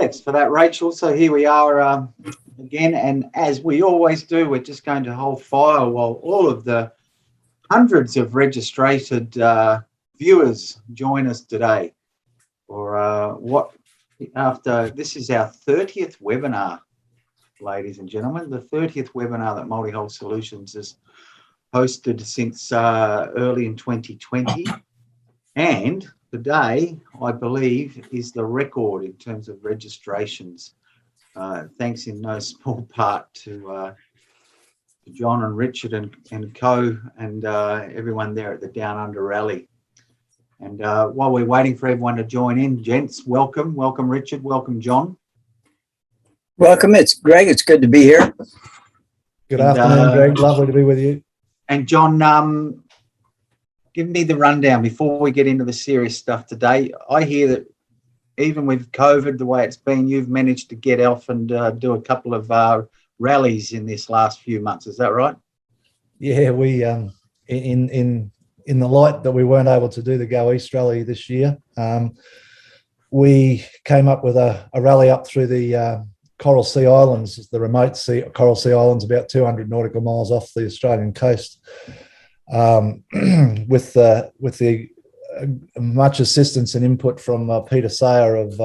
Thanks for that, Rachel. So here we are again, and as we always do, we're just going to hold fire while all of the hundreds of registered viewers join us today for this is our 30th webinar, ladies and gentlemen, the 30th webinar that Multi-Hull Solutions has hosted since early in 2020, and today, I believe, is the record in terms of registrations. Thanks in no small part to John and Richard and Co and everyone there at the Down Under Rally. And while we're waiting for everyone to join in, gents, welcome. Welcome, Richard. Welcome, John. Welcome. It's Greg. It's good to be here. Good afternoon, Greg. Lovely to be with you. And John, give me the rundown before we get into the serious stuff today. I hear that even with COVID, the way it's been, you've managed to get off and do a couple of rallies in this last few months. Is that right? Yeah, we in the light that we weren't able to do the Go East rally this year, we came up with a rally up through the Coral Sea Islands, the remote Coral Sea Islands, about 200 nautical miles off the Australian coast. With the much assistance and input from Peter Sayer of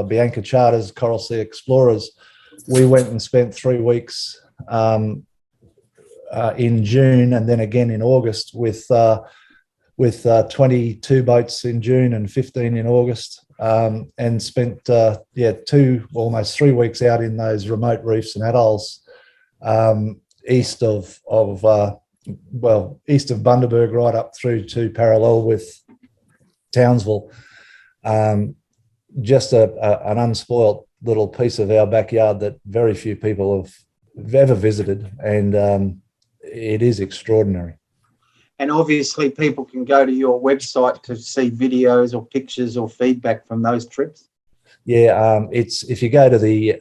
Bianca Charters Coral Sea Explorers, we went and spent 3 weeks in June and then again in August with 22 boats in June and 15 in August, and spent almost 3 weeks out in those remote reefs and atolls east of Bundaberg right up through to parallel with Townsville. Just an unspoilt little piece of our backyard that very few people have ever visited, and it is extraordinary. And obviously people can go to your website to see videos or pictures or feedback from those trips. Yeah, it's if you go to the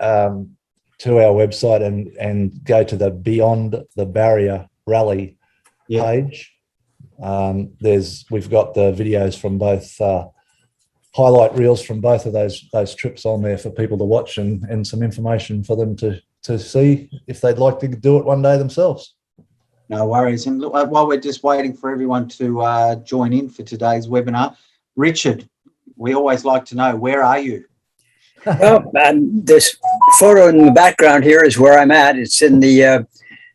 to our website and go to the Beyond the Barrier Rally page. We've got the videos from both, highlight reels from both of those trips on there for people to watch, and some information for them to see if they'd like to do it one day themselves. No worries. And look, while we're just waiting for everyone to join in for today's webinar, Richard, we always like to know, where are you? Well, this photo in the background here is where I'm at. It's in the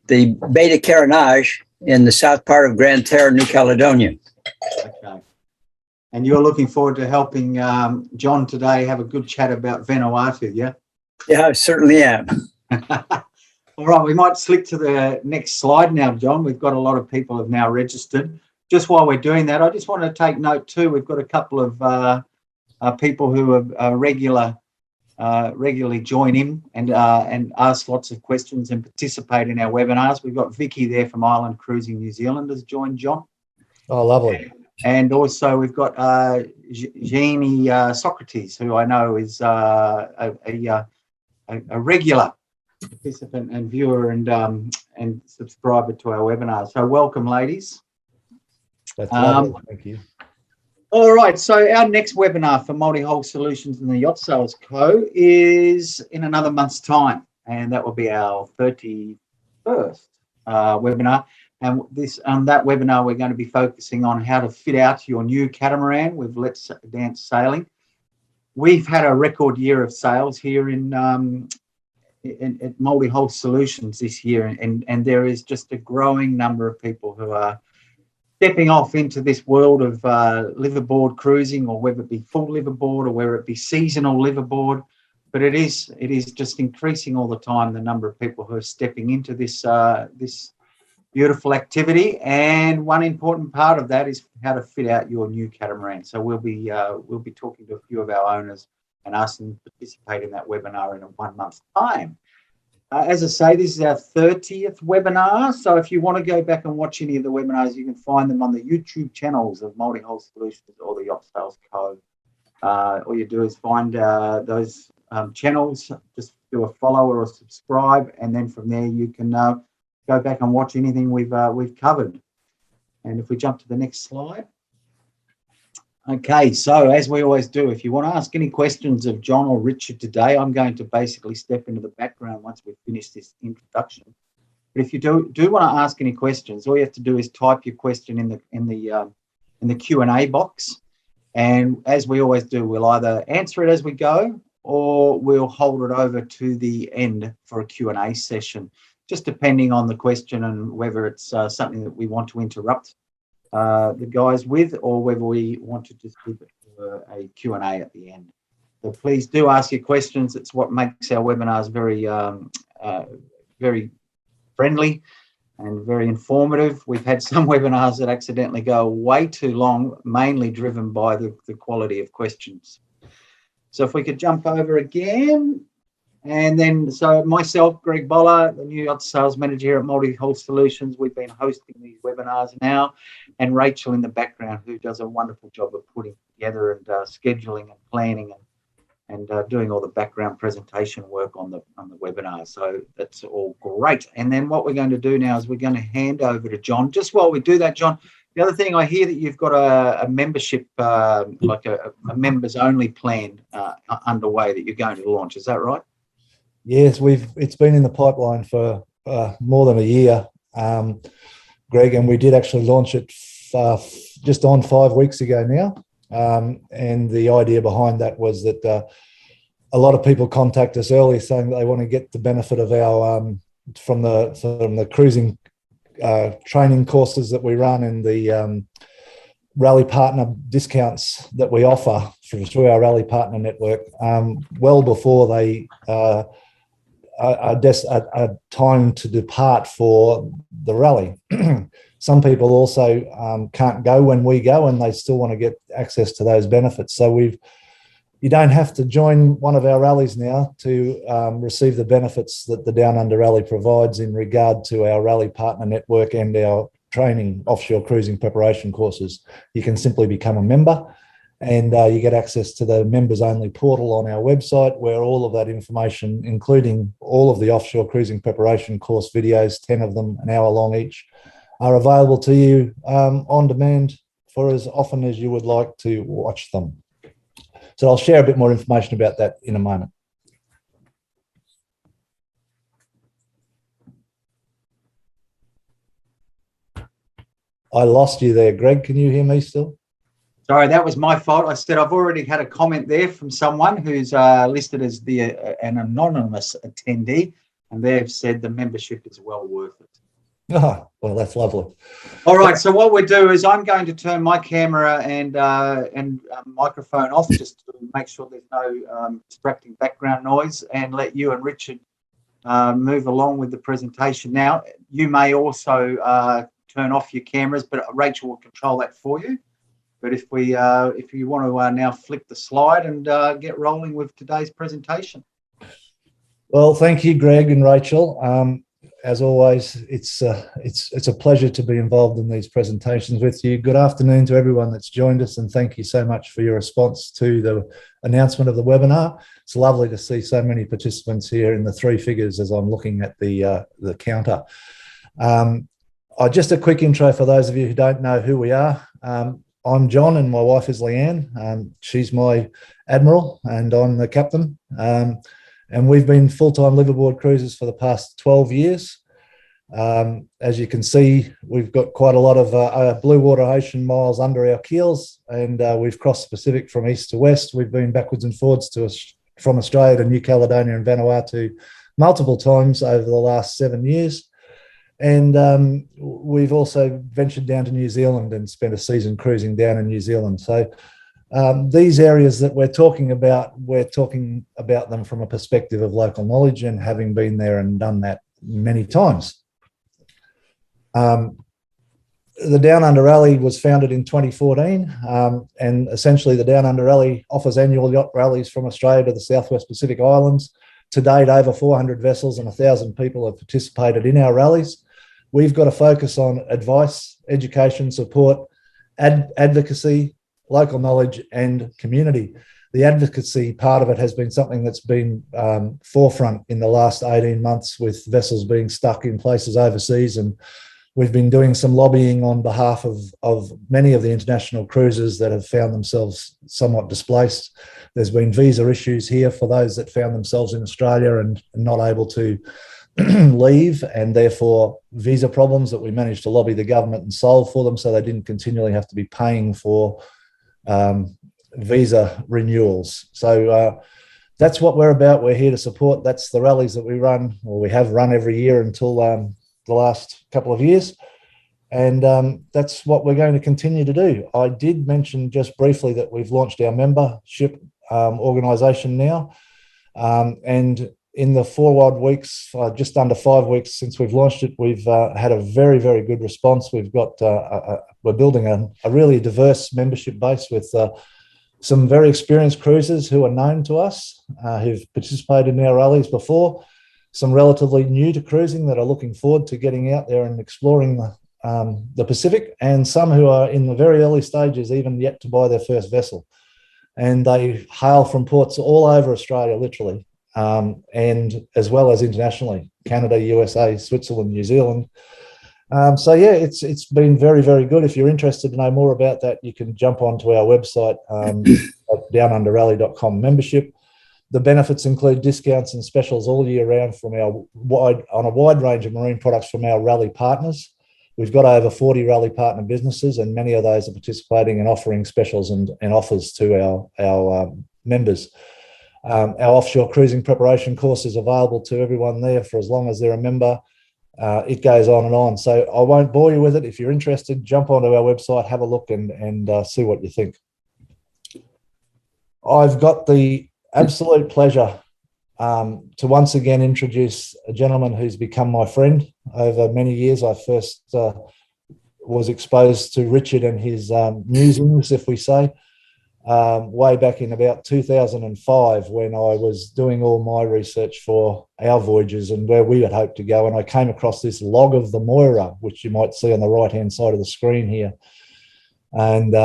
Bay de Carenage in the south part of Grande Terre, New Caledonia. Okay. And you're looking forward to helping John today have a good chat about Vanuatu, yeah? Yeah, I certainly am. All right, we might slick to the next slide now, John. We've got a lot of people have now registered. Just while we're doing that, I just want to take note too, we've got a couple of people who are regularly join in and ask lots of questions and participate in our webinars. We've got Vicky there from Island Cruising New Zealand has joined, John. Oh, lovely. And also we've got Jeannie Socrates, who I know is a regular participant and viewer and subscriber to our webinar. So welcome, ladies. That's lovely. Thank you. All right, so our next webinar for Multi-Hull Solutions and the Yacht Sales Co is in another month's time, and that will be our 31st webinar. And on that webinar, we're going to be focusing on how to fit out your new catamaran with Let's Dance Sailing. We've had a record year of sales here in Multi-Hull Solutions this year, and there is just a growing number of people who are stepping off into this world of liveaboard cruising, or whether it be full liveaboard or whether it be seasonal liveaboard. But it is just increasing all the time, the number of people who are stepping into this this beautiful activity. And one important part of that is how to fit out your new catamaran. So we'll be talking to a few of our owners and asking them to participate in that webinar in 1 month's time. As I say, this is our 30th webinar. So if you want to go back and watch any of the webinars, you can find them on the YouTube channels of Multi-Hull Solutions or the Yacht Sales Co. All you do is find those channels, just do a follow or a subscribe, and then from there you can go back and watch anything we've covered. And if we jump to the next slide, Okay, so as we always do, if you want to ask any questions of John or Richard today, I'm going to basically step into the background once we've finished this introduction. But if you do want to ask any questions, all you have to do is type your question in the Q&A box, and as we always do, we'll either answer it as we go, or we'll hold it over to the end for a Q&A session, just depending on the question and whether it's something that we want to interrupt the guys with, or whether we want to just give a Q&A at the end. So please do ask your questions. It's what makes our webinars very friendly and very informative. We've had some webinars that accidentally go way too long, mainly driven by the quality of questions. So if we could jump over again. And then, so myself, Greg Boller, the new Yacht Sales Manager here at Multi-Hull Solutions, we've been hosting these webinars now, and Rachel in the background, who does a wonderful job of putting together and scheduling and planning and doing all the background presentation work on the webinar. So that's all great. And then what we're going to do now is we're going to hand over to John. Just while we do that, John, the other thing, I hear that you've got a membership, like a members only plan underway that you're going to launch. Is that right? Yes, it's been in the pipeline for more than a year, Greg, and we did actually launch it just on 5 weeks ago now. And the idea behind that was that a lot of people contact us early saying that they want to get the benefit of our from the cruising training courses that we run and the rally partner discounts that we offer through our rally partner network, well before they a time to depart for the rally. Some people also can't go when we go, and they still want to get access to those benefits. So you don't have to join one of our rallies now to receive the benefits that the Down Under Rally provides in regard to our rally partner network and our training offshore cruising preparation courses. You can simply become a member, and you get access to the members only portal on our website, where all of that information, including all of the offshore cruising preparation course videos, 10 of them, an hour long each, are available to you on demand for as often as you would like to watch them. So I'll share a bit more information about that in a moment. I lost you there, Greg. Can you hear me still? Sorry, that was my fault. I said I've already had a comment there from someone who's listed as an anonymous attendee, and they've said the membership is well worth it. Oh, well, that's lovely. All right, so what we do is I'm going to turn my camera and microphone off, just to make sure there's no distracting background noise, and let you and Richard move along with the presentation. Now, you may also turn off your cameras, but Rachel will control that for you. But if you want to now flip the slide and get rolling with today's presentation. Well, thank you, Greg and Rachel. As always, it's a pleasure to be involved in these presentations with you. Good afternoon to everyone that's joined us, and thank you so much for your response to the announcement of the webinar. It's lovely to see so many participants here in the 3 figures as I'm looking at the counter. Just a quick intro for those of you who don't know who we are. I'm John, and my wife is Leanne. She's my admiral, and I'm the captain. And we've been full-time liveaboard cruisers for the past 12 years. As you can see, we've got quite a lot of blue water ocean miles under our keels, and we've crossed the Pacific from east to west. We've been backwards and forwards from Australia to New Caledonia and Vanuatu multiple times over the last 7 years. And we've also ventured down to New Zealand and spent a season cruising down in New Zealand. So these areas that we're talking about them from a perspective of local knowledge and having been there and done that many times. The Down Under Rally was founded in 2014, and essentially the Down Under Rally offers annual yacht rallies from Australia to the Southwest Pacific Islands. To date, over 400 vessels and 1,000 people have participated in our rallies. We've got a focus on advice, education, support, advocacy, local knowledge, and community. The advocacy part of it has been something that's been forefront in the last 18 months, with vessels being stuck in places overseas and we've been doing some lobbying on behalf of many of the international cruisers that have found themselves somewhat displaced. There's been visa issues here for those that found themselves in Australia and not able to leave, and therefore visa problems that we managed to lobby the government and solve for them so they didn't continually have to be paying for visa renewals. So that's what we're about. We're here to support. That's the rallies that we run, or we have run every year until the last couple of years. And that's what we're going to continue to do. I did mention just briefly that we've launched our membership organisation now. And in the 4 odd weeks, just under 5 weeks since we've launched it, we've had a very, very good response. We've got, we're building a really diverse membership base with some very experienced cruisers who are known to us, who've participated in our rallies before, some relatively new to cruising that are looking forward to getting out there and exploring the Pacific, and some who are in the very early stages, even yet to buy their first vessel. And they hail from ports all over Australia, literally, and as well as internationally, Canada, USA, Switzerland, New Zealand. So yeah, it's been very, very good. If you're interested to know more about that, you can jump onto our website, at downunderrally.com membership. The benefits include discounts and specials all year round from on a wide range of marine products from our rally partners. We've got over 40 rally partner businesses, and many of those are participating and offering specials and offers to our members. Our offshore cruising preparation course is available to everyone there for as long as they're a member. It goes on and on. So I won't bore you with it. If you're interested, jump onto our website, have a look and see what you think. I've got the absolute pleasure to once again introduce a gentleman who's become my friend over many years. I first was exposed to Richard and his musings, if we say, way back in about 2005 when I was doing all my research for our voyages and where we had hoped to go. And I came across this log of the Moira, which you might see on the right-hand side of the screen here. And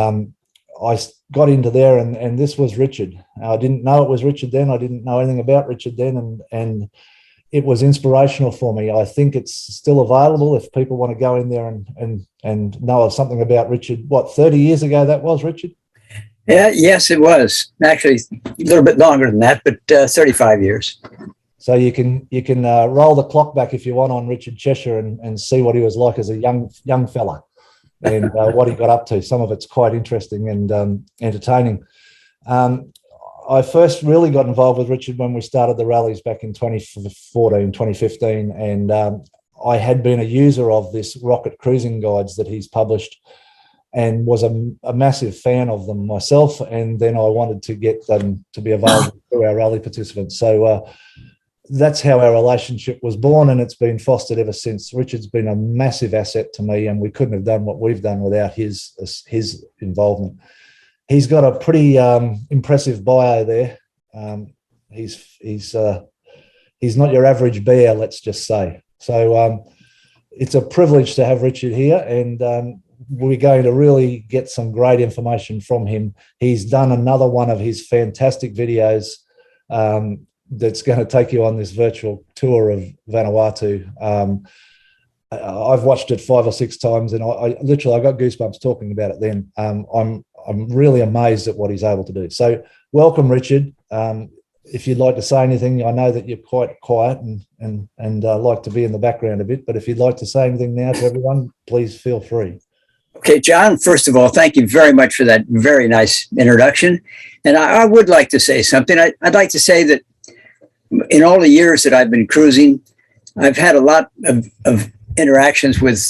I got into there, and this was Richard. I didn't know it was Richard then. I didn't know anything about Richard then, and it was inspirational for me. I think it's still available if people want to go in there and know something about Richard. What, 30 years ago that was, Richard? Yeah, yes, it was. Actually, a little bit longer than that, but 35 years. So you can roll the clock back if you want on Richard Chesher and see what he was like as a young fella. And what he got up to. Some of it's quite interesting and entertaining. I first really got involved with Richard when we started the rallies back in 2014, 2015, and I had been a user of this rocket cruising guides that he's published and was a massive fan of them myself, and then I wanted to get them to be available to our rally participants. So that's how our relationship was born, and it's been fostered ever since. Richard's been a massive asset to me, and we couldn't have done what we've done without his involvement. He's got a pretty impressive bio there. He's not your average bear, let's just say. So it's a privilege to have Richard here, and we're going to really get some great information from him. He's done another one of his fantastic videos that's going to take you on this virtual tour of Vanuatu. I've watched it 5 or 6 times, and I got goosebumps talking about it then. I'm really amazed at what he's able to do. So welcome, Richard. If you'd like to say anything, I know that you're quite quiet and like to be in the background a bit, but if you'd like to say anything now to everyone, please feel free. Okay, John, first of all, thank you very much for that very nice introduction. And I would like to say something. I'd like to say that in all the years that I've been cruising, I've had a lot of interactions with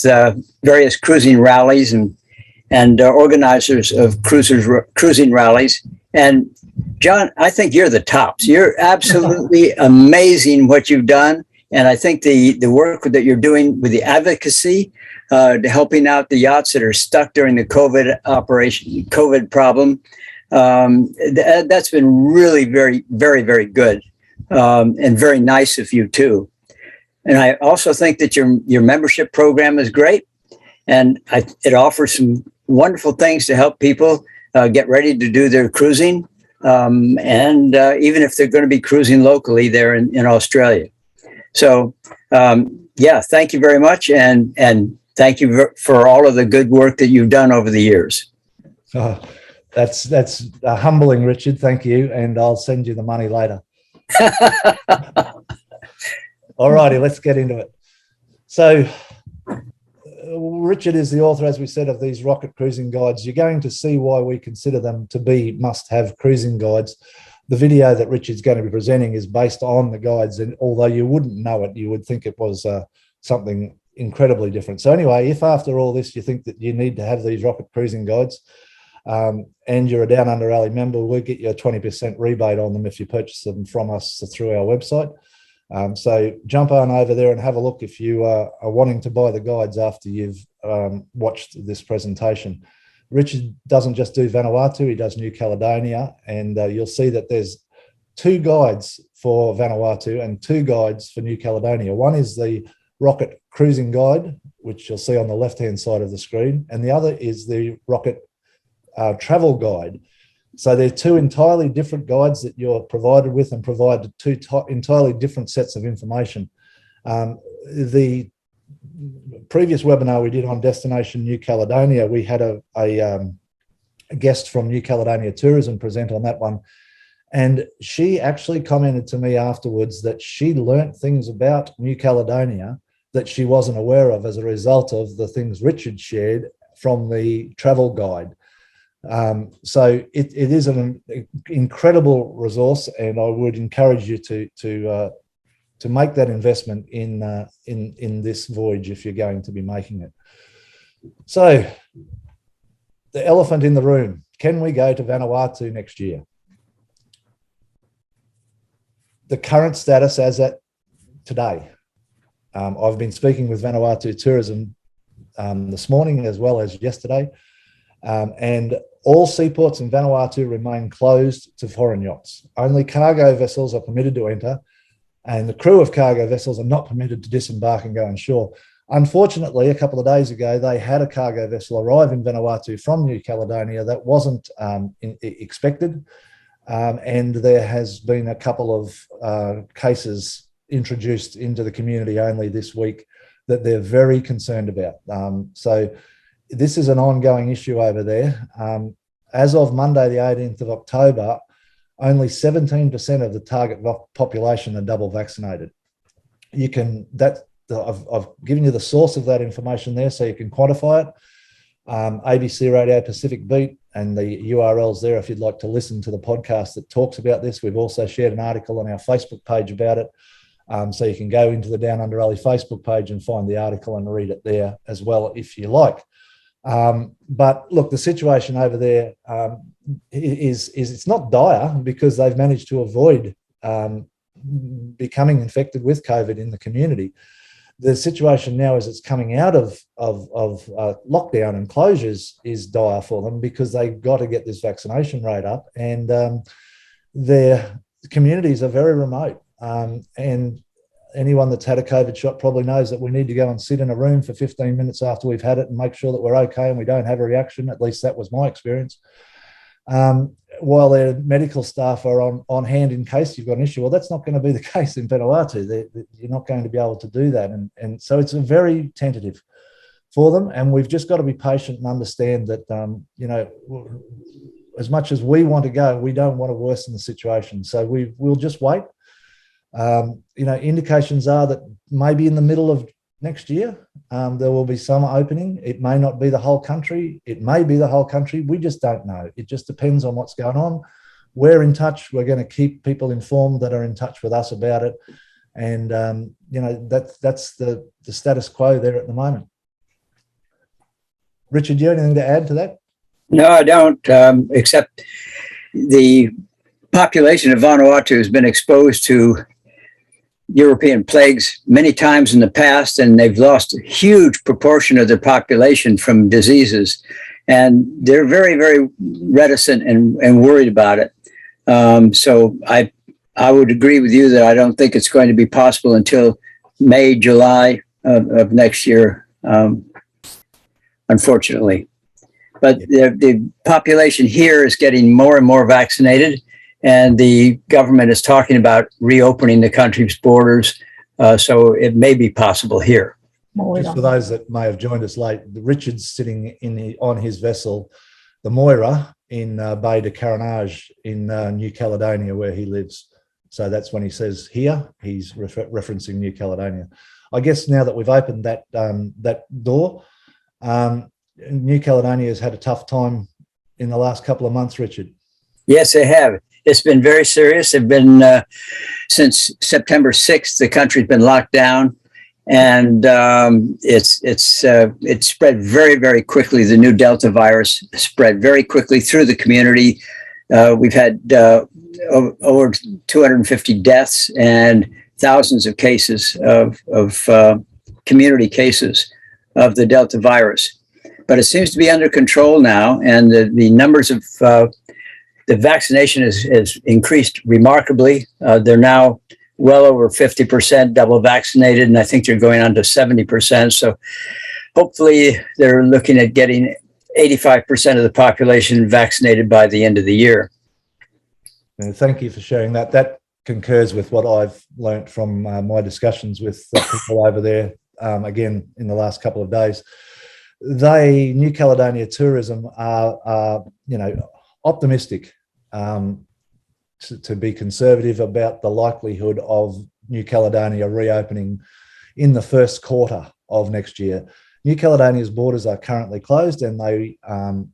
various cruising rallies and organizers of cruising rallies. And John, I think you're the tops. You're absolutely amazing what you've done. And I think the work that you're doing with the advocacy, to helping out the yachts that are stuck during the COVID problem, that's been really very, very, very good, and very nice of you too. And I also think that your membership program is great, and it offers some wonderful things to help people get ready to do their cruising, and even if they're going to be cruising locally there in Australia. So, yeah, thank you very much, and Thank you for all of the good work that you've done over the years. Oh, that's humbling, Richard. Thank you. And I'll send you the money later. All righty, let's get into it. So Richard is the author, as we said, of these rocket cruising guides. You're going to see why we consider them to be must-have cruising guides. The video that Richard's going to be presenting is based on the guides, and although you wouldn't know it, you would think it was something incredibly different. So anyway, if after all this you think that you need to have these rocket cruising guides, and you're a Down Under Rally member, we'll get you a 20% rebate on them if you purchase them from us through our website. So jump on over there and have a look if you are wanting to buy the guides after you've watched this presentation. Richard doesn't just do Vanuatu, he does New Caledonia, and you'll see that there's 2 guides for Vanuatu and 2 guides for New Caledonia. One is the Rocket Cruising Guide, which you'll see on the left-hand side of the screen, and the other is the Rocket Travel Guide. So they're 2 entirely different guides that you're provided with and provide 2 entirely different sets of information. The previous webinar we did on Destination New Caledonia, we had a guest from New Caledonia Tourism present on that one. And she actually commented to me afterwards that she learnt things about New Caledonia that she wasn't aware of as a result of the things Richard shared from the travel guide. So it is an incredible resource, and I would encourage you to make that investment in this voyage if you're going to be making it. So the elephant in the room, can we go to Vanuatu next year? The current status as at today. I've been speaking with Vanuatu Tourism this morning as well as yesterday, and all seaports in Vanuatu remain closed to foreign yachts. Only cargo vessels are permitted to enter, and the crew of cargo vessels are not permitted to disembark and go on shore. Unfortunately, a couple of days ago, they had a cargo vessel arrive in Vanuatu from New Caledonia that wasn't expected, and there has been a couple of cases introduced into the community only this week that they're very concerned about. So this is an ongoing issue over there. As of Monday, the 18th of October, only 17% of the target population are double vaccinated. I've given you the source of that information there so you can quantify it. ABC Radio Pacific Beat, and the URL's there if you'd like to listen to the podcast that talks about this. We've also shared an article on our Facebook page about it. So you can go into the Down Under Rally Facebook page and find the article and read it there as well if you like. But look, the situation over there is it's not dire because they've managed to avoid becoming infected with COVID in the community. The situation now as it's coming out of lockdown and closures is dire for them because they've got to get this vaccination rate up, and their communities are very remote. And anyone that's had a COVID shot probably knows that we need to go and sit in a room for 15 minutes after we've had it and make sure that we're okay and we don't have a reaction. At least that was my experience. While their medical staff are on hand in case you've got an issue. Well, that's not going to be the case in Vanuatu. You're not going to be able to do that. And so it's a very tentative for them. And we've just got to be patient and understand that, as much as we want to go, we don't want to worsen the situation. So we'll just wait. Indications are that maybe in the middle of next year, there will be some opening. It may not be the whole country. It may be the whole country. We just don't know. It just depends on what's going on. We're in touch. We're going to keep people informed that are in touch with us about it. And, that's the status quo there at the moment. Richard, do you have anything to add to that? No, I don't, except the population of Vanuatu has been exposed to European plagues many times in the past, and they've lost a huge proportion of their population from diseases. And they're very, very reticent and worried about it. So I would agree with you that I don't think it's going to be possible until May, July of next year, unfortunately. But the population here is getting more and more vaccinated, and the government is talking about reopening the country's borders. So it may be possible here. just for those that may have joined us late, Richard's sitting on his vessel, the Moira, in Bay de Carenage in New Caledonia, where he lives. So that's when he says here, he's referencing New Caledonia. I guess now that we've opened that door, New Caledonia has had a tough time in the last couple of months, Richard. Yes, they have. It's been very serious. They've been, since September 6th, the country's been locked down, and it spread very, very quickly. The new Delta virus spread very quickly through the community. We've had over 250 deaths and thousands of cases of community cases of the Delta virus. But it seems to be under control now, and the numbers of the vaccination has increased remarkably. They're now well over 50% double vaccinated, and I think they're going on to 70%. So hopefully they're looking at getting 85% of the population vaccinated by the end of the year. Thank you for sharing that. That concurs with what I've learnt from my discussions with people over there, again, in the last couple of days. New Caledonia tourism are optimistic, to be conservative about the likelihood of New Caledonia reopening in the first quarter of next year. New Caledonia's borders are currently closed, and they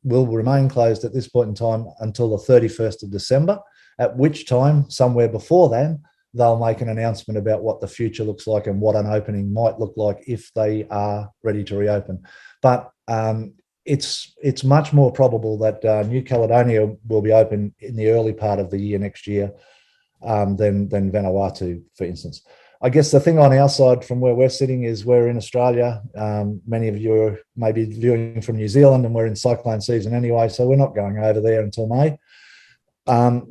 will remain closed at this point in time until the 31st of December, at which time, somewhere before then, they'll make an announcement about what the future looks like and what an opening might look like if they are ready to reopen. But it's much more probable that New Caledonia will be open in the early part of the year next year than Vanuatu, for instance. I guess the thing on our side from where we're sitting is we're in Australia. Many of you are maybe viewing from New Zealand, and we're in cyclone season anyway, so we're not going over there until May.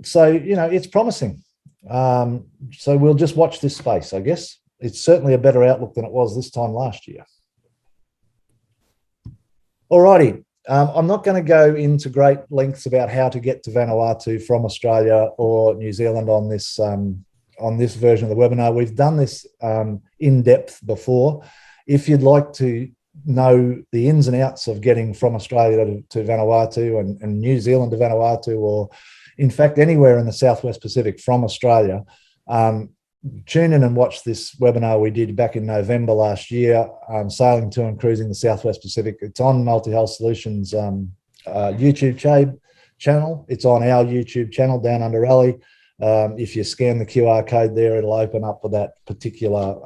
So, it's promising. So we'll just watch this space, I guess. It's certainly a better outlook than it was this time last year. Alrighty, I'm not going to go into great lengths about how to get to Vanuatu from Australia or New Zealand on this version of the webinar. We've done this in depth before. If you'd like to know the ins and outs of getting from Australia to Vanuatu and New Zealand to Vanuatu, or in fact anywhere in the Southwest Pacific from Australia, tune in and watch this webinar we did back in November last year, sailing to and cruising the Southwest Pacific. It's on Multi-Hull Solutions YouTube channel. It's on our YouTube channel, Down Under Rally. If you scan the QR code there, it'll open up for that particular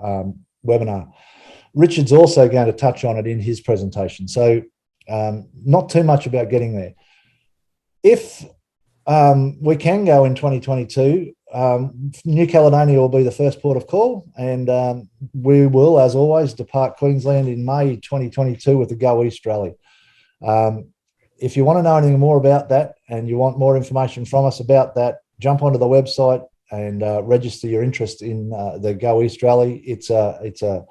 webinar. Richard's also going to touch on it in his presentation. So not too much about getting there. If we can go in 2022, New Caledonia will be the first port of call, and we will, as always, depart Queensland in May 2022 with the Go East Rally. If you want to know anything more about that and you want more information from us about that, jump onto the website and register your interest in the Go East Rally. It's a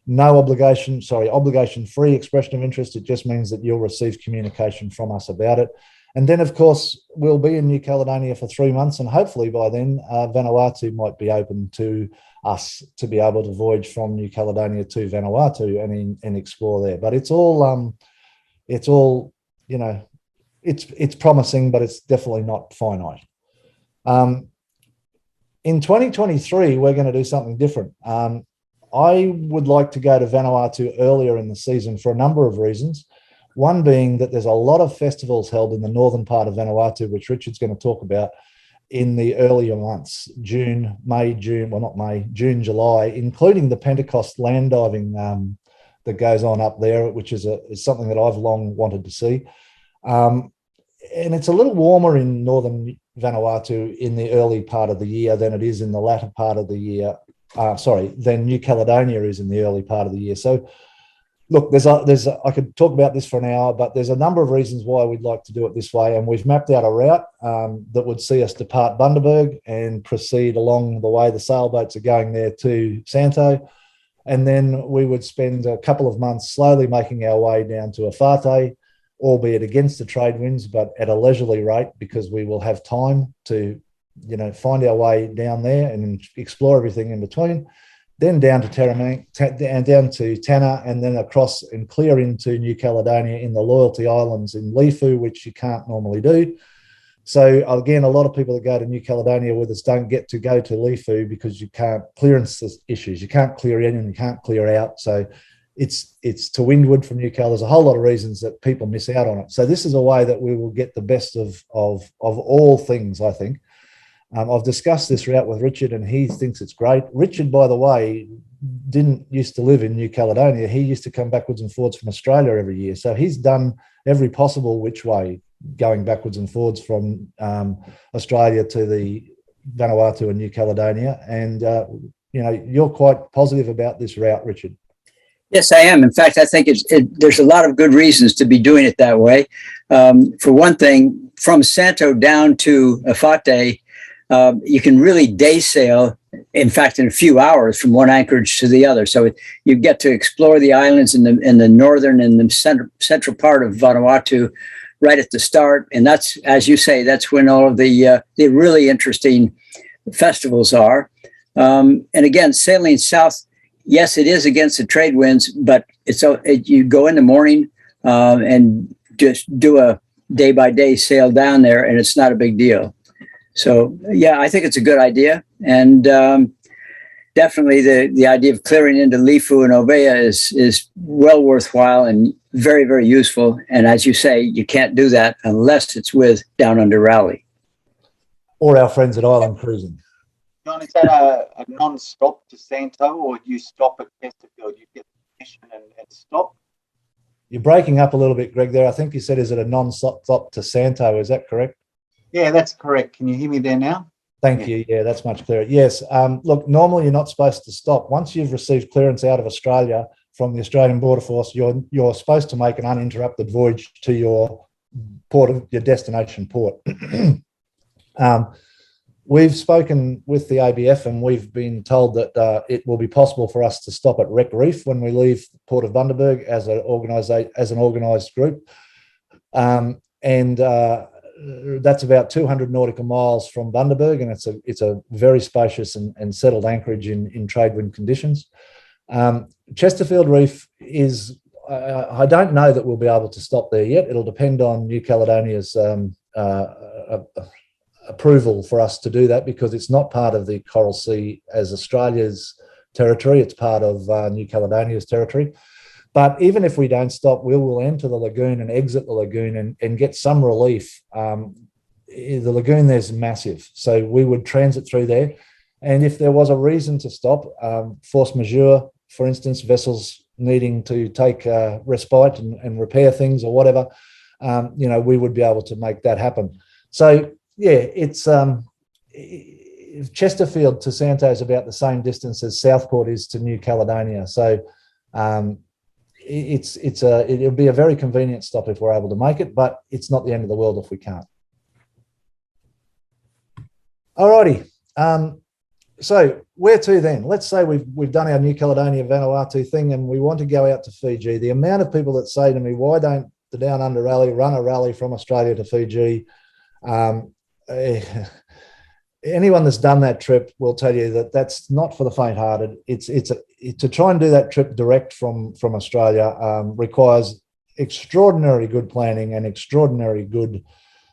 obligation-free expression of interest. It just means that you'll receive communication from us about it. And then, of course, we'll be in New Caledonia for 3 months, and hopefully by then, Vanuatu might be open to us to be able to voyage from New Caledonia to Vanuatu and explore there. But it's all it's promising, but it's definitely not finite. In 2023, we're going to do something different. I would like to go to Vanuatu earlier in the season for a number of reasons. One being that there's a lot of festivals held in the northern part of Vanuatu, which Richard's going to talk about in the earlier months, June, July, including the Pentecost land diving that goes on up there, which is something that I've long wanted to see. And it's a little warmer in northern Vanuatu in the early part of the year than it is in the latter part of the year. Than New Caledonia is in the early part of the year. So, look, I could talk about this for an hour, but there's a number of reasons why we'd like to do it this way. And we've mapped out a route that would see us depart Bundaberg and proceed along the way the sailboats are going there to Santo. And then we would spend a couple of months slowly making our way down to Awhate, albeit against the trade winds, but at a leisurely rate, because we will have time to find our way down there and explore everything in between. then down to and down to Tanna, and then across and clear into New Caledonia in the Loyalty Islands in Lifu, which you can't normally do. So again, a lot of people that go to New Caledonia with us don't get to go to Lifu because you can't clearance issues. You can't clear in and you can't clear out. So it's to windward from New Cal. There's a whole lot of reasons that people miss out on it. So this is a way that we will get the best of all things, I think. I've discussed this route with Richard and he thinks it's great. Richard, by the way, didn't used to live in New Caledonia. He used to come backwards and forwards from Australia every year. So he's done every possible which way, going backwards and forwards from Australia to the Vanuatu and New Caledonia. And, you're quite positive about this route, Richard. Yes, I am. In fact, I think there's a lot of good reasons to be doing it that way. For one thing, from Santo down to Afate, you can really day sail, in fact, in a few hours from one anchorage to the other. So you get to explore the islands in the northern and the central part of Vanuatu right at the start. And that's, as you say, that's when all of the really interesting festivals are. And again, sailing south, yes, it is against the trade winds, but you go in the morning and just do a day-by-day sail down there, and it's not a big deal. So, yeah, I think it's a good idea. And definitely the idea of clearing into Lifu and Ovea is well worthwhile and very, very useful. And as you say, you can't do that unless it's with Down Under Rally. Or our friends at Island Cruising. John, is that a non-stop to Santo, or you stop at Chesterfield? You get the mission and stop? You're breaking up a little bit, Greg, there. I think you said, is it a non-stop to Santo? Is that correct? Yeah, that's correct. Can you hear me there now? Thank you. Yeah, that's much clearer. Yes. Look, normally you're not supposed to stop. Once you've received clearance out of Australia from the Australian Border Force, you're supposed to make an uninterrupted voyage to your destination port. We've spoken with the ABF and we've been told that it will be possible for us to stop at Wreck Reef when we leave Port of Bundaberg as an organised group. That's about 200 nautical miles from Bundaberg, and it's a very spacious and settled anchorage in trade wind conditions. Chesterfield Reef is, I don't know that we'll be able to stop there yet. It'll depend on New Caledonia's approval for us to do that, because it's not part of the Coral Sea as Australia's territory. It's part of New Caledonia's territory. But even if we don't stop, we will enter the lagoon and exit the lagoon and get some relief. The lagoon there's massive, so we would transit through there. And if there was a reason to stop, force majeure, for instance, vessels needing to take respite and repair things or whatever, we would be able to make that happen. So yeah, it's Chesterfield to Santo is about the same distance as Southport is to New Caledonia. So it'll be a very convenient stop if we're able to make it, but it's not the end of the world if we can't. Alrighty. So where to then? Let's say we've done our New Caledonia Vanuatu thing and we want to go out to Fiji. The amount of people that say to me, why don't the Down Under Rally run a rally from Australia to Fiji? Anyone that's done that trip will tell you that that's not for the faint-hearted. To try and do that trip direct from Australia requires extraordinary good planning and extraordinary good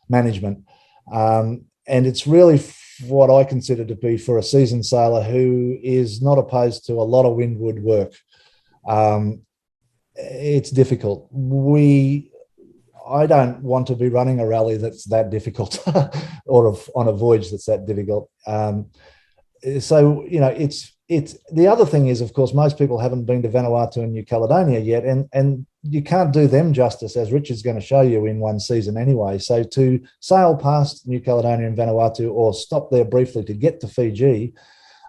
management, and it's really what I consider to be for a seasoned sailor who is not opposed to a lot of windward work. It's difficult. I don't want to be running a rally that's that difficult or on a voyage that's that difficult. So, it's the other thing is, of course, most people haven't been to Vanuatu and New Caledonia yet, and you can't do them justice, as Richard's going to show you in one season anyway. So to sail past New Caledonia and Vanuatu or stop there briefly to get to Fiji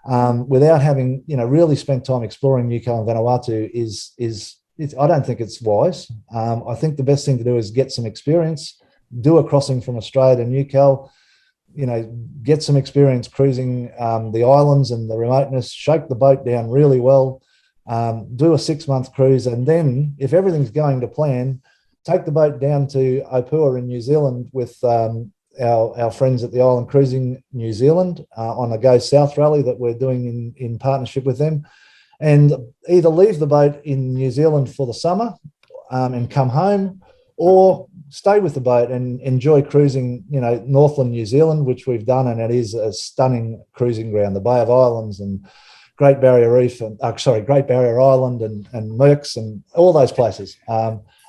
without having, really spent time exploring New Caledonia and Vanuatu I don't think it's wise. I think the best thing to do is get some experience, do a crossing from Australia to New Cal, get some experience cruising the islands and the remoteness, shake the boat down really well, do a 6-month cruise, and then if everything's going to plan, take the boat down to Opua in New Zealand with our friends at the Island Cruising New Zealand on a Go South rally that we're doing in partnership with them, and either leave the boat in New Zealand for the summer and come home, or stay with the boat and enjoy cruising, Northland New Zealand, which we've done, and it is a stunning cruising ground. The Bay of Islands and Great Barrier Reef, and Great Barrier Island and Merks and all those places.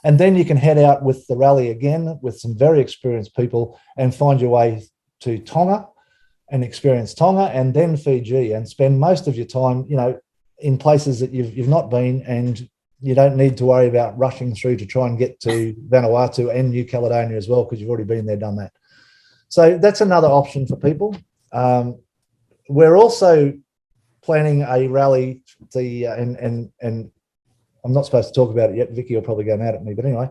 And then you can head out with the rally again with some very experienced people and find your way to Tonga and experience Tonga, and then Fiji, and spend most of your time, in places that you've not been, and you don't need to worry about rushing through to try and get to Vanuatu and New Caledonia as well, because you've already been there, done that. So that's another option for people. We're also planning a rally, and I'm not supposed to talk about it yet. Vicky will probably go mad at me, but anyway,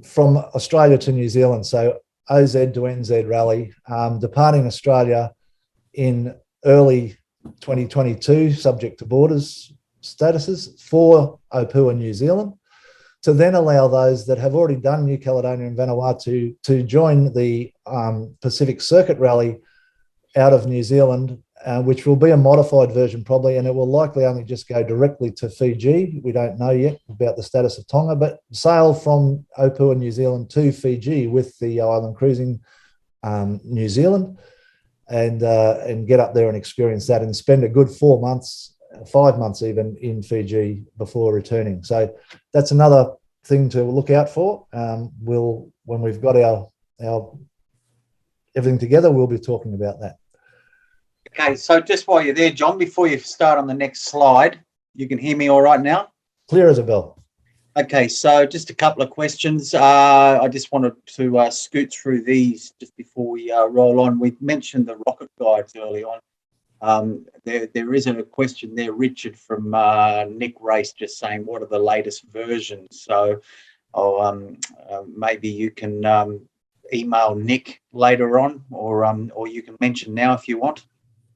from Australia to New Zealand. So OZ to NZ rally, departing Australia in early 2022, subject to borders statuses, for Opua, New Zealand, to then allow those that have already done New Caledonia and Vanuatu to join the Pacific Circuit Rally out of New Zealand, which will be a modified version probably, and it will likely only just go directly to Fiji. We don't know yet about the status of Tonga, but sail from Opua, New Zealand to Fiji with the Island Cruising New Zealand, and get up there and experience that, and spend a good 4 months, 5 months even, in Fiji before returning. So that's another thing to look out for. When we've got our everything together, we'll be talking about that. Okay, so just while you're there, John, before you start on the next slide, you can hear me all right now? Clear as a bell. Okay, so just a couple of questions. I just wanted to scoot through these just before we roll on. We mentioned the rocket guides early on. There is a question there, Richard, from Nick Race, just saying, what are the latest versions? So maybe you can email Nick later on, or you can mention now if you want.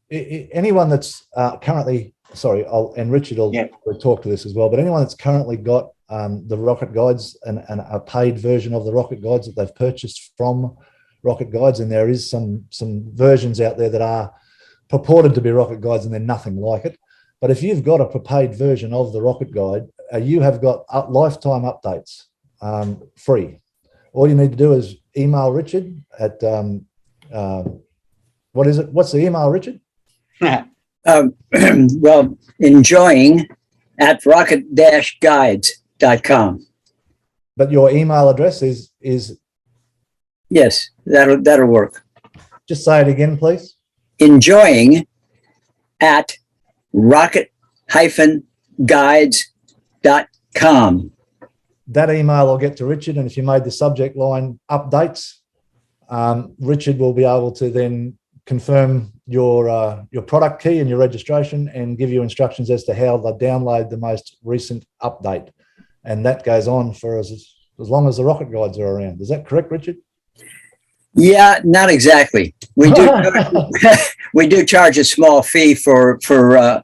Anyone that's currently, and Richard will talk to this as well, but anyone that's currently got the rocket guides and a paid version of the rocket guides that they've purchased from Rocket Guides, and there is some versions out there that are purported to be rocket guides and they're nothing like it. But if you've got a prepaid version of the rocket guide, you have got lifetime updates free. All you need to do is email Richard at what is it? What's the email, Richard? Well, enjoying at rocket-guides.com. But your email address is yes, that'll work. Just say it again, please. Enjoying at rocket-guides.com. That email will get to Richard, and if you made the subject line updates, Richard will be able to then confirm your product key and your registration, and give you instructions as to how they download the most recent update. And that goes on for as long as the rocket guides are around. Is that correct, Richard? Yeah, not exactly. We do we do charge a small fee for the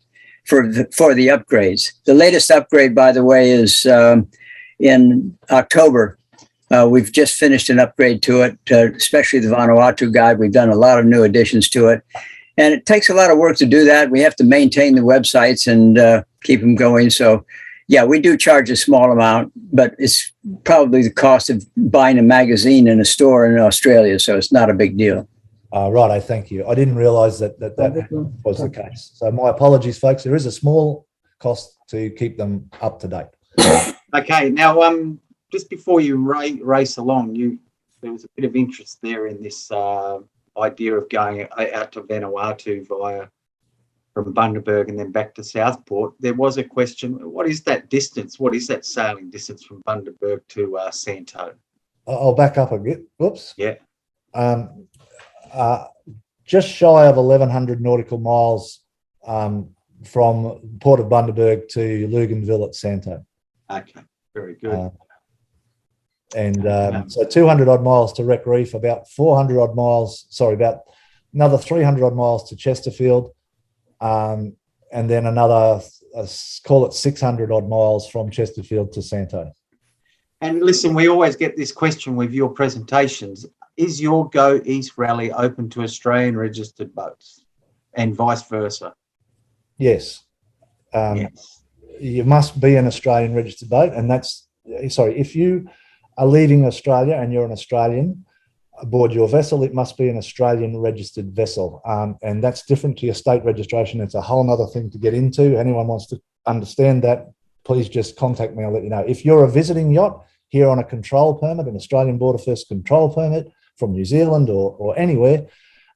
upgrades. The latest upgrade, by the way, is in October. We've just finished an upgrade to it, especially the Vanuatu guide. We've done a lot of new additions to it, and it takes a lot of work to do that. We have to maintain the websites and keep them going. So, yeah, we do charge a small amount, but it's probably the cost of buying a magazine in a store in Australia, so it's not a big deal. Right, thank you. I didn't realise that was the case. So my apologies, folks. There is a small cost to keep them up to date. Okay, now just before you race along, there was a bit of interest there in this idea of going out to Vanuatu from Bundaberg and then back to Southport. There was a question, what is that distance? What is that sailing distance from Bundaberg to Santo? I'll back up a bit. Whoops. Yeah. Just shy of 1,100 nautical miles from Port of Bundaberg to Luganville at Santo. Okay, very good. So 200 odd miles to Wreck Reef, about 400 odd miles, about another 300 odd miles to Chesterfield, and then another, call it 600 odd miles from Chesterfield to Santo. And listen, we always get this question with your presentations. is your Go East rally open to Australian registered boats and vice versa? Yes. Yes. You must be an Australian registered boat, and if you are leaving Australia and you're an Australian aboard your vessel, it must be an Australian registered vessel, and that's different to your state registration. It's a whole other thing to get into. Anyone wants to understand that, please just contact me. I'll let you know. If you're a visiting yacht here on a control permit, an Australian Border First control permit from New Zealand or anywhere,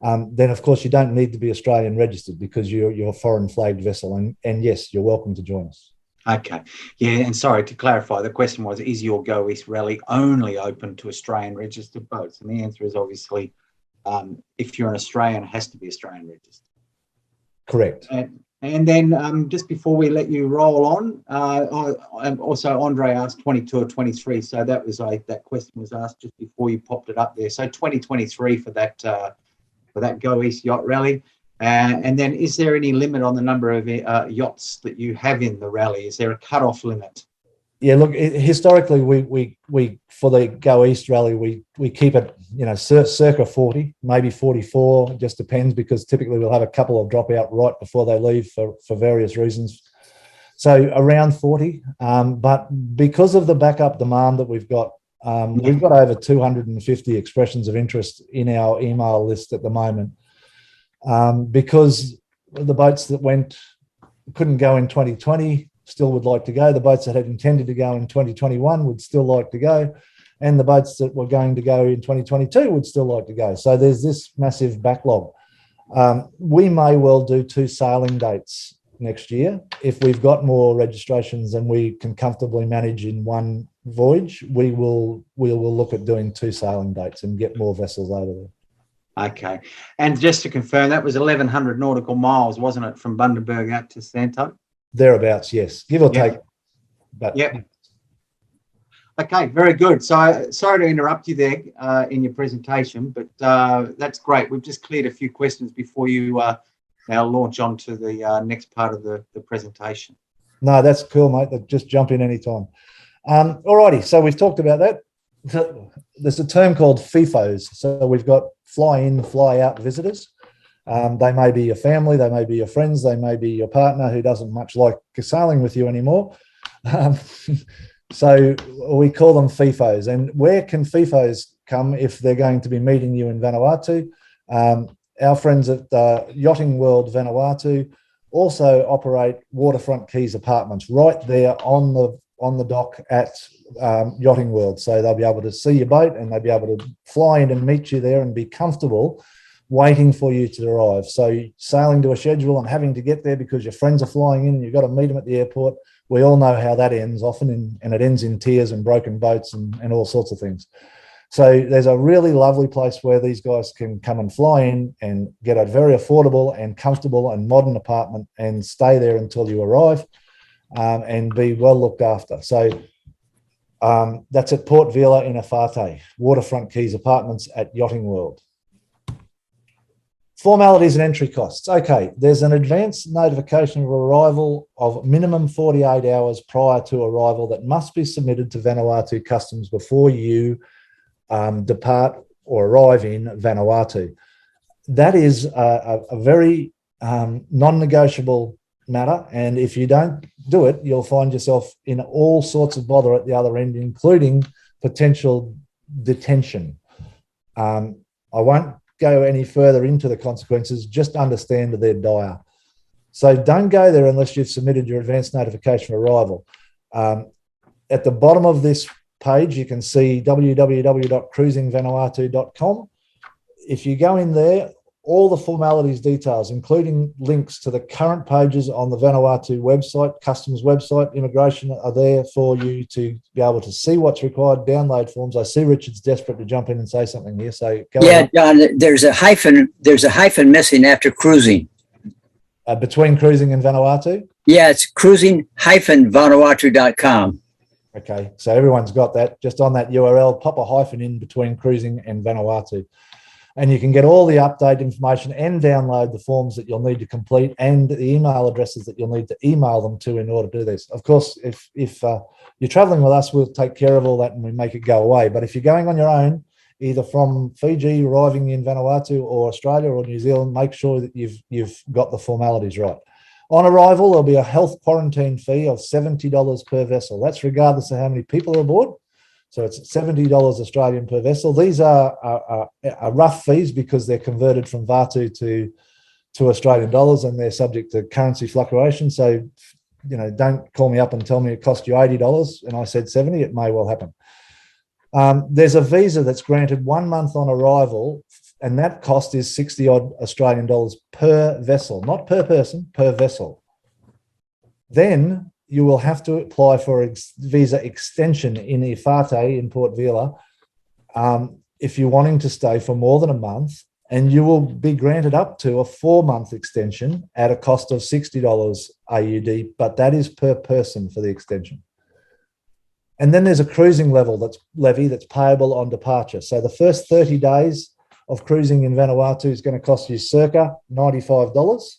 then of course you don't need to be Australian registered because you're a foreign flagged vessel. And yes, you're welcome to join us. Okay. Yeah, and sorry, to clarify, the question was, is your Go East rally only open to Australian registered boats? And the answer is obviously, if you're an Australian, it has to be Australian registered. Correct. And then just before we let you roll on, also Andre asked 22 or 23. So that question was asked just before you popped it up there. So 2023 for that Go East yacht rally. And then is there any limit on the number of yachts that you have in the rally? Is there a cut-off limit? Yeah, look, historically, we for the Go East rally, we keep it, circa 40, maybe 44, it just depends, because typically we'll have a couple of drop out right before they leave for various reasons. So around 40, but because of the backup demand that we've got over 250 expressions of interest in our email list at the moment, because the boats that couldn't go in 2020 still would like to go. The boats that had intended to go in 2021 would still like to go. And the boats that were going to go in 2022 would still like to go. So there's this massive backlog. We may well do 2 sailing dates next year. If we've got more registrations than we can comfortably manage in one voyage, we will look at doing 2 sailing dates and get more vessels over there. Okay. And just to confirm, that was 1,100 nautical miles, wasn't it, from Bundaberg out to Santo? Thereabouts, yes, give or take. But yeah. Okay, very good. So sorry to interrupt you there in your presentation, but that's great. We've just cleared a few questions before you now launch on to the next part of the presentation. No, that's cool, mate. Just jump in anytime. All righty, so we've talked about that. There's a term called FIFOs. So we've got fly in, fly out visitors. They may be your family, they may be your friends, they may be your partner who doesn't much like sailing with you anymore. So we call them FIFOs. And where can FIFOs come if they're going to be meeting you in Vanuatu? Our friends at Yachting World Vanuatu also operate waterfront keys apartments right there on the dock at Yachting World. So they'll be able to see your boat and they'll be able to fly in and meet you there and be comfortable waiting for you to arrive. So sailing to a schedule and having to get there because your friends are flying in and you've got to meet them at the airport. We all know how that ends often, and it ends in tears and broken boats and all sorts of things. So there's a really lovely place where these guys can come and fly in and get a very affordable and comfortable and modern apartment and stay there until you arrive and be well looked after. So that's at Port Vila in Afate, Waterfront Keys Apartments at Yachting World. Formalities and entry costs. Okay, there's an advance notification of arrival of minimum 48 hours prior to arrival that must be submitted to Vanuatu Customs before you depart or arrive in Vanuatu. That is a very non-negotiable matter, and if you don't do it, you'll find yourself in all sorts of bother at the other end, including potential detention. I won't go any further into the consequences, just understand that they're dire. So don't go there unless you've submitted your advance notification of arrival. At the bottom of this page, you can see www.cruisingvanuatu.com. If you go in there, all the formalities details, including links to the current pages on the Vanuatu website, customs website, immigration, are there for you to be able to see what's required, download forms. I see Richard's desperate to jump in and say something here. So go ahead. John, there's a hyphen missing after cruising. Between cruising and Vanuatu? Yeah, it's cruising-vanuatu.com. Okay, so everyone's got that. Just on that URL, pop a hyphen in between cruising and Vanuatu. And you can get all the update information and download the forms that you'll need to complete and the email addresses that you'll need to email them to in order to do this. Of course, if you're traveling with us, we'll take care of all that and we make it go away. But if you're going on your own, either from Fiji arriving in Vanuatu or Australia or New Zealand, make sure that you've got the formalities right. On arrival, there'll be a health quarantine fee of $70 per vessel. That's regardless of how many people are aboard. So it's $70 Australian per vessel. These are rough fees because they're converted from Vatu to Australian dollars, and they're subject to currency fluctuation. So, don't call me up and tell me it cost you $80 and I said 70. It may well happen. There's a visa that's granted 1 month on arrival, and that cost is 60 odd Australian dollars per vessel, not per person, per vessel. Then you will have to apply for a visa extension in Ifate in Port Vila if you're wanting to stay for more than a month, and you will be granted up to a 4-month extension at a cost of $60 AUD, but that is per person for the extension. And then there's a cruising levy that's payable on departure. So the first 30 days of cruising in Vanuatu is going to cost you circa $95.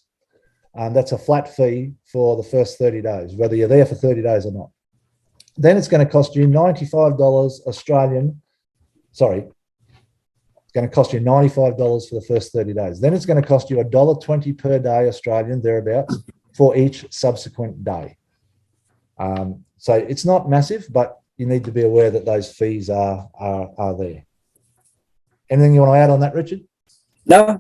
That's a flat fee for the first 30 days, whether you're there for 30 days or not. Then it's going to cost you $95 Australian. Sorry, it's going to cost you $95 for the first 30 days. Then it's going to cost you $1.20 per day Australian, thereabouts, for each subsequent day. So it's not massive, but you need to be aware that those fees are there. Anything you want to add on that, Richard? No.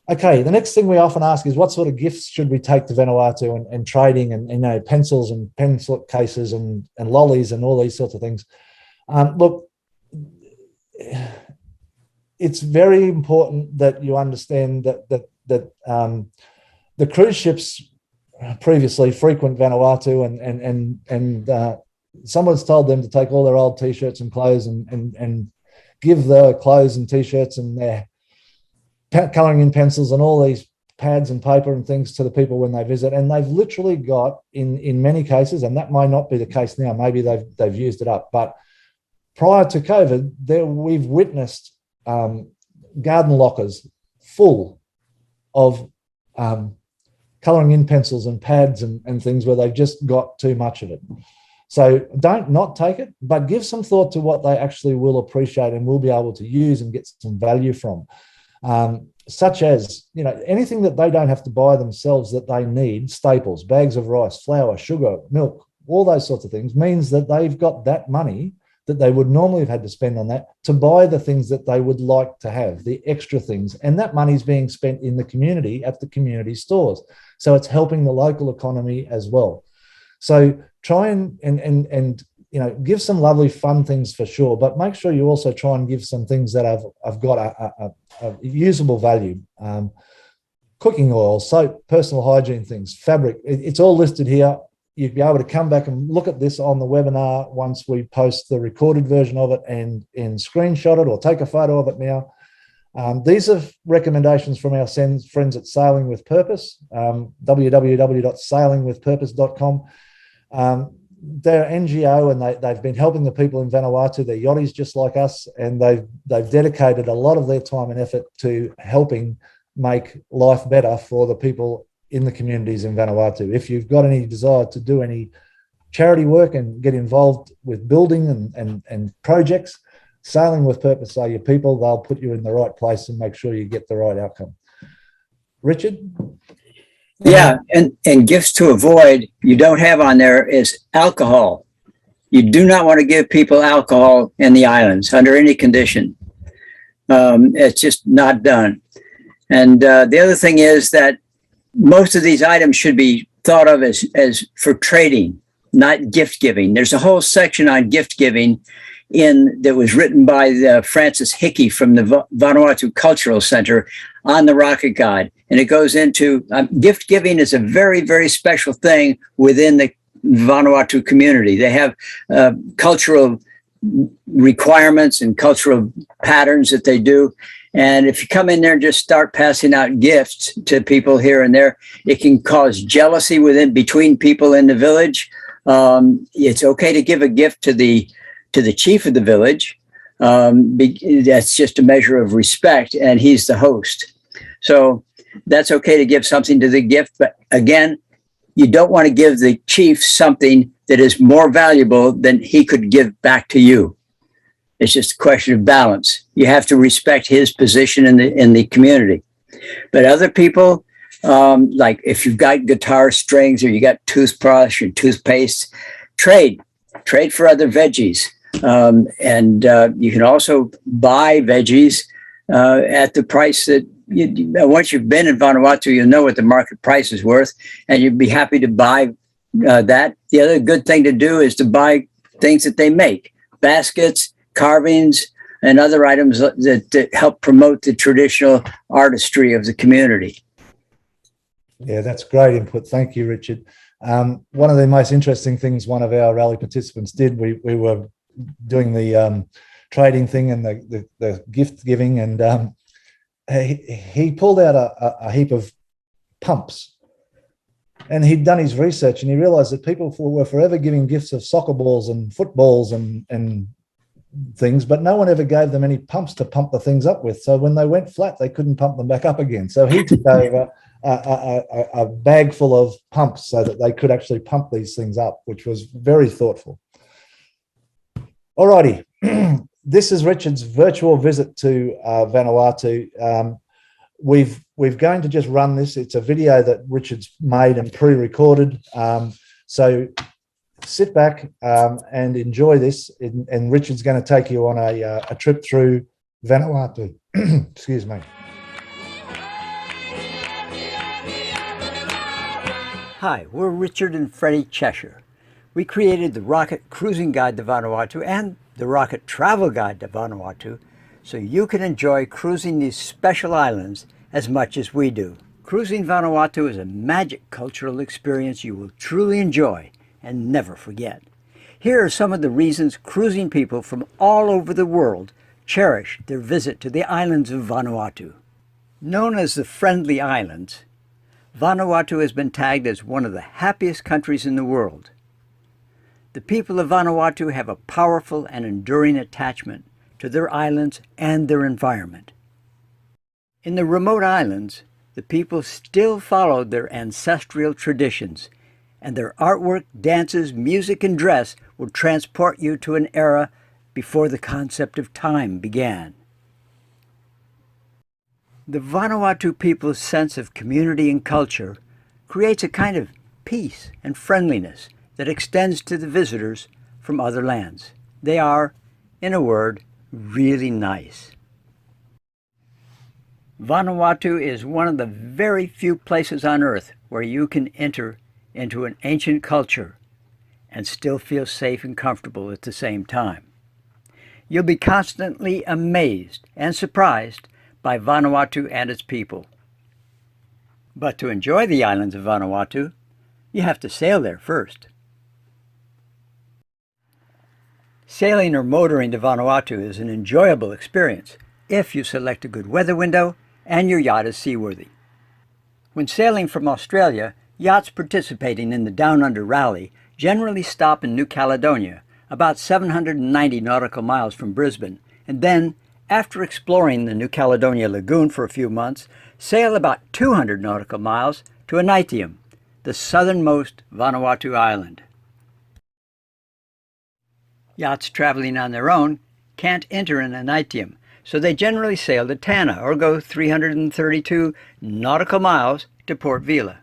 Okay, the next thing we often ask is what sort of gifts should we take to Vanuatu and trading and pencils and pencil cases and lollies and all these sorts of things. Look, it's very important that you understand that the cruise ships previously frequent Vanuatu and someone's told them to take all their old t-shirts and clothes and give the clothes and t-shirts and their colouring in pencils and all these pads and paper and things to the people when they visit, and they've literally got in many cases, and that may not be the case now, maybe they've used it up, but prior to COVID, we've witnessed garden lockers full of colouring in pencils and pads and things where they've just got too much of it. So don't not take it, but give some thought to what they actually will appreciate and will be able to use and get some value from. Such as, anything that they don't have to buy themselves that they need, staples, bags of rice, flour, sugar, milk, all those sorts of things, means that they've got that money that they would normally have had to spend on that to buy the things that they would like to have, the extra things. And that money is being spent in the community at the community stores. So it's helping the local economy as well. So try and give some lovely fun things for sure, but make sure you also try and give some things that have got a usable value. Cooking oil, soap, personal hygiene things, fabric, it's all listed here. You'd be able to come back and look at this on the webinar once we post the recorded version of it and screenshot it or take a photo of it now. These are recommendations from our friends at Sailing with Purpose, www.sailingwithpurpose.com. They're an NGO and they've been helping the people in Vanuatu. They're yachties just like us, and they've dedicated a lot of their time and effort to helping make life better for the people in the communities in Vanuatu. If you've got any desire to do any charity work and get involved with building and projects, Sailing with Purpose are your people. They'll put you in the right place and make sure you get the right outcome. Richard? Yeah, and gifts to avoid, you don't have on there is alcohol. You do not want to give people alcohol in the islands under any condition. It's just not done. And the other thing is that most of these items should be thought of as for trading, not gift giving. There's a whole section on gift giving that was written by Francis Hickey from the Vanuatu Cultural Center on the Rocket Guide. And it goes into gift giving is a very, very special thing within the Vanuatu community. They have cultural requirements and cultural patterns that they do. And if you come in there and just start passing out gifts to people here and there, it can cause jealousy between people in the village. It's okay to give a gift to the chief of the village. That's just a measure of respect, and he's the host. So that's okay to give something to the gift. But again, you don't want to give the chief something that is more valuable than he could give back to you. It's just a question of balance. You have to respect his position in the community. But other people, like if you've got guitar strings or you got toothbrush or toothpaste, trade for other veggies. And you can also buy veggies at the price that once you've been in Vanuatu, you'll know what the market price is worth, and you'd be happy to buy that. The other good thing to do is to buy things that they make, baskets, carvings, and other items that help promote the traditional artistry of the community. Yeah, that's great input. Thank you, Richard. One of the most interesting things one of our rally participants did, we were doing the trading thing and the gift giving, and he pulled out a heap of pumps, and he'd done his research, and he realized that people were forever giving gifts of soccer balls and footballs and things, but no one ever gave them any pumps to pump the things up with. So when they went flat, they couldn't pump them back up again. So he took over a bag full of pumps so that they could actually pump these things up, which was very thoughtful. All righty. This is Richard's virtual visit to Vanuatu. We're going to just run this. It's a video that Richard's made and pre-recorded. So sit back and enjoy this. And Richard's going to take you on a trip through Vanuatu. Excuse me. Hi, we're Richard and Freddie Chesher. We created the Rocket Cruising Guide to Vanuatu and the Rocket Travel Guide to Vanuatu so you can enjoy cruising these special islands as much as we do. Cruising Vanuatu is a magic cultural experience you will truly enjoy and never forget. Here are some of the reasons cruising people from all over the world cherish their visit to the islands of Vanuatu. Known as the Friendly Islands, Vanuatu has been tagged as one of the happiest countries in the world. The people of Vanuatu have a powerful and enduring attachment to their islands and their environment. In the remote islands, the people still followed their ancestral traditions, and their artwork, dances, music, and dress will transport you to an era before the concept of time began. The Vanuatu people's sense of community and culture creates a kind of peace and friendliness that extends to the visitors from other lands. They are, in a word, really nice. Vanuatu is one of the very few places on Earth where you can enter into an ancient culture and still feel safe and comfortable at the same time. You'll be constantly amazed and surprised by Vanuatu and its people. But to enjoy the islands of Vanuatu, you have to sail there first. Sailing or motoring to Vanuatu is an enjoyable experience if you select a good weather window and your yacht is seaworthy. When sailing from Australia, yachts participating in the Down Under Rally generally stop in New Caledonia, about 790 nautical miles from Brisbane, and then, after exploring the New Caledonia Lagoon for a few months, sail about 200 nautical miles to Anitium, the southernmost Vanuatu island. Yachts traveling on their own can't enter in Anitium, so they generally sail to Tanna or go 332 nautical miles to Port Vila.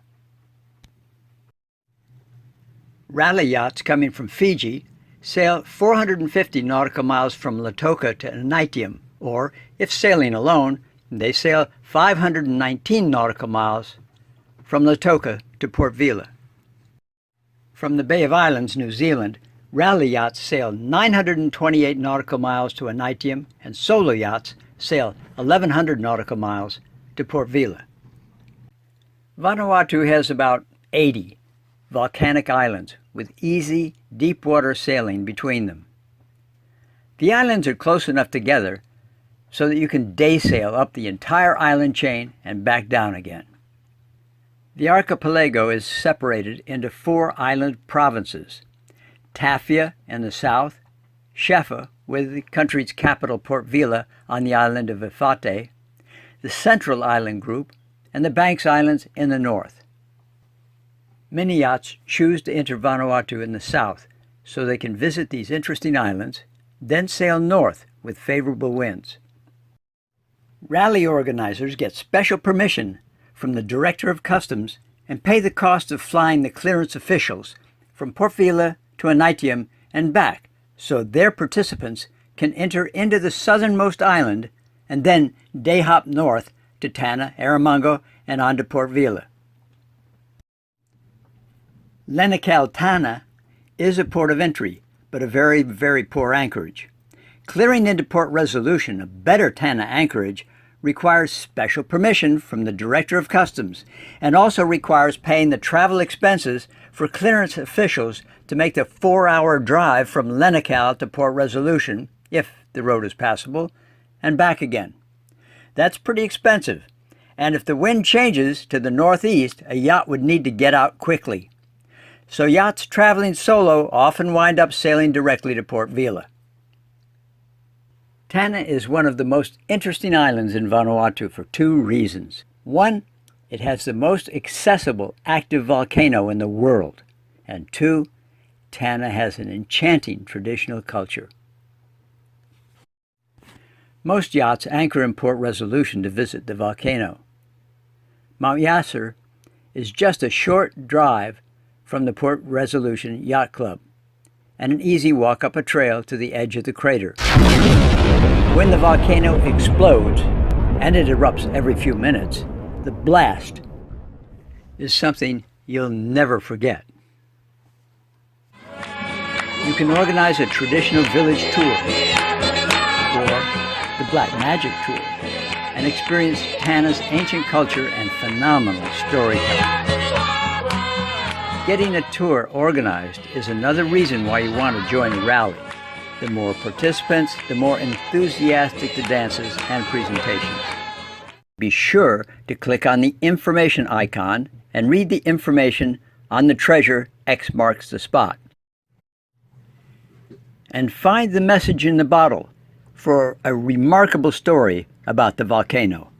Rally yachts coming from Fiji sail 450 nautical miles from Lautoka to Anitium, or, if sailing alone, they sail 519 nautical miles from Lautoka to Port Vila. From the Bay of Islands, New Zealand, rally yachts sail 928 nautical miles to Anitium, and solo yachts sail 1,100 nautical miles to Port Vila. Vanuatu has about 80 volcanic islands with easy, deep-water sailing between them. The islands are close enough together so that you can day sail up the entire island chain and back down again. The archipelago is separated into 4 island provinces: Tafia in the south, Shefa, with the country's capital Port Vila on the island of Ifate, the Central Island Group, and the Banks Islands in the north. Many yachts choose to enter Vanuatu in the south so they can visit these interesting islands, then sail north with favorable winds. Rally organizers get special permission from the Director of Customs and pay the cost of flying the clearance officials from Port Vila to Untitled and back so their participants can enter into the southernmost island and then day hop north to Tana, Erromango, and on to Port Vila. Lenical Tana is a port of entry, but a very, very poor anchorage. Clearing into Port Resolution, a better Tana anchorage, requires special permission from the Director of Customs and also requires paying the travel expenses for clearance officials to make the 4-hour drive from Lenical to Port Resolution, if the road is passable, and back again. That's pretty expensive, and if the wind changes to the northeast, a yacht would need to get out quickly. So yachts traveling solo often wind up sailing directly to Port Vila. Tana is one of the most interesting islands in Vanuatu for 2 reasons. One, it has the most accessible active volcano in the world. And 2, Tana has an enchanting traditional culture. Most yachts anchor in Port Resolution to visit the volcano. Mount Yasser is just a short drive from the Port Resolution Yacht Club and an easy walk up a trail to the edge of the crater. When the volcano explodes, and it erupts every few minutes, the blast is something you'll never forget. You can organize a traditional village tour or the Black Magic Tour and experience Tana's ancient culture and phenomenal storytelling. Getting a tour organized is another reason why you want to join a rally. The more participants, the more enthusiastic the dances and presentations. Be sure to click on the information icon and read the information on the treasure X marks the spot. And find the message in the bottle for a remarkable story about the volcano.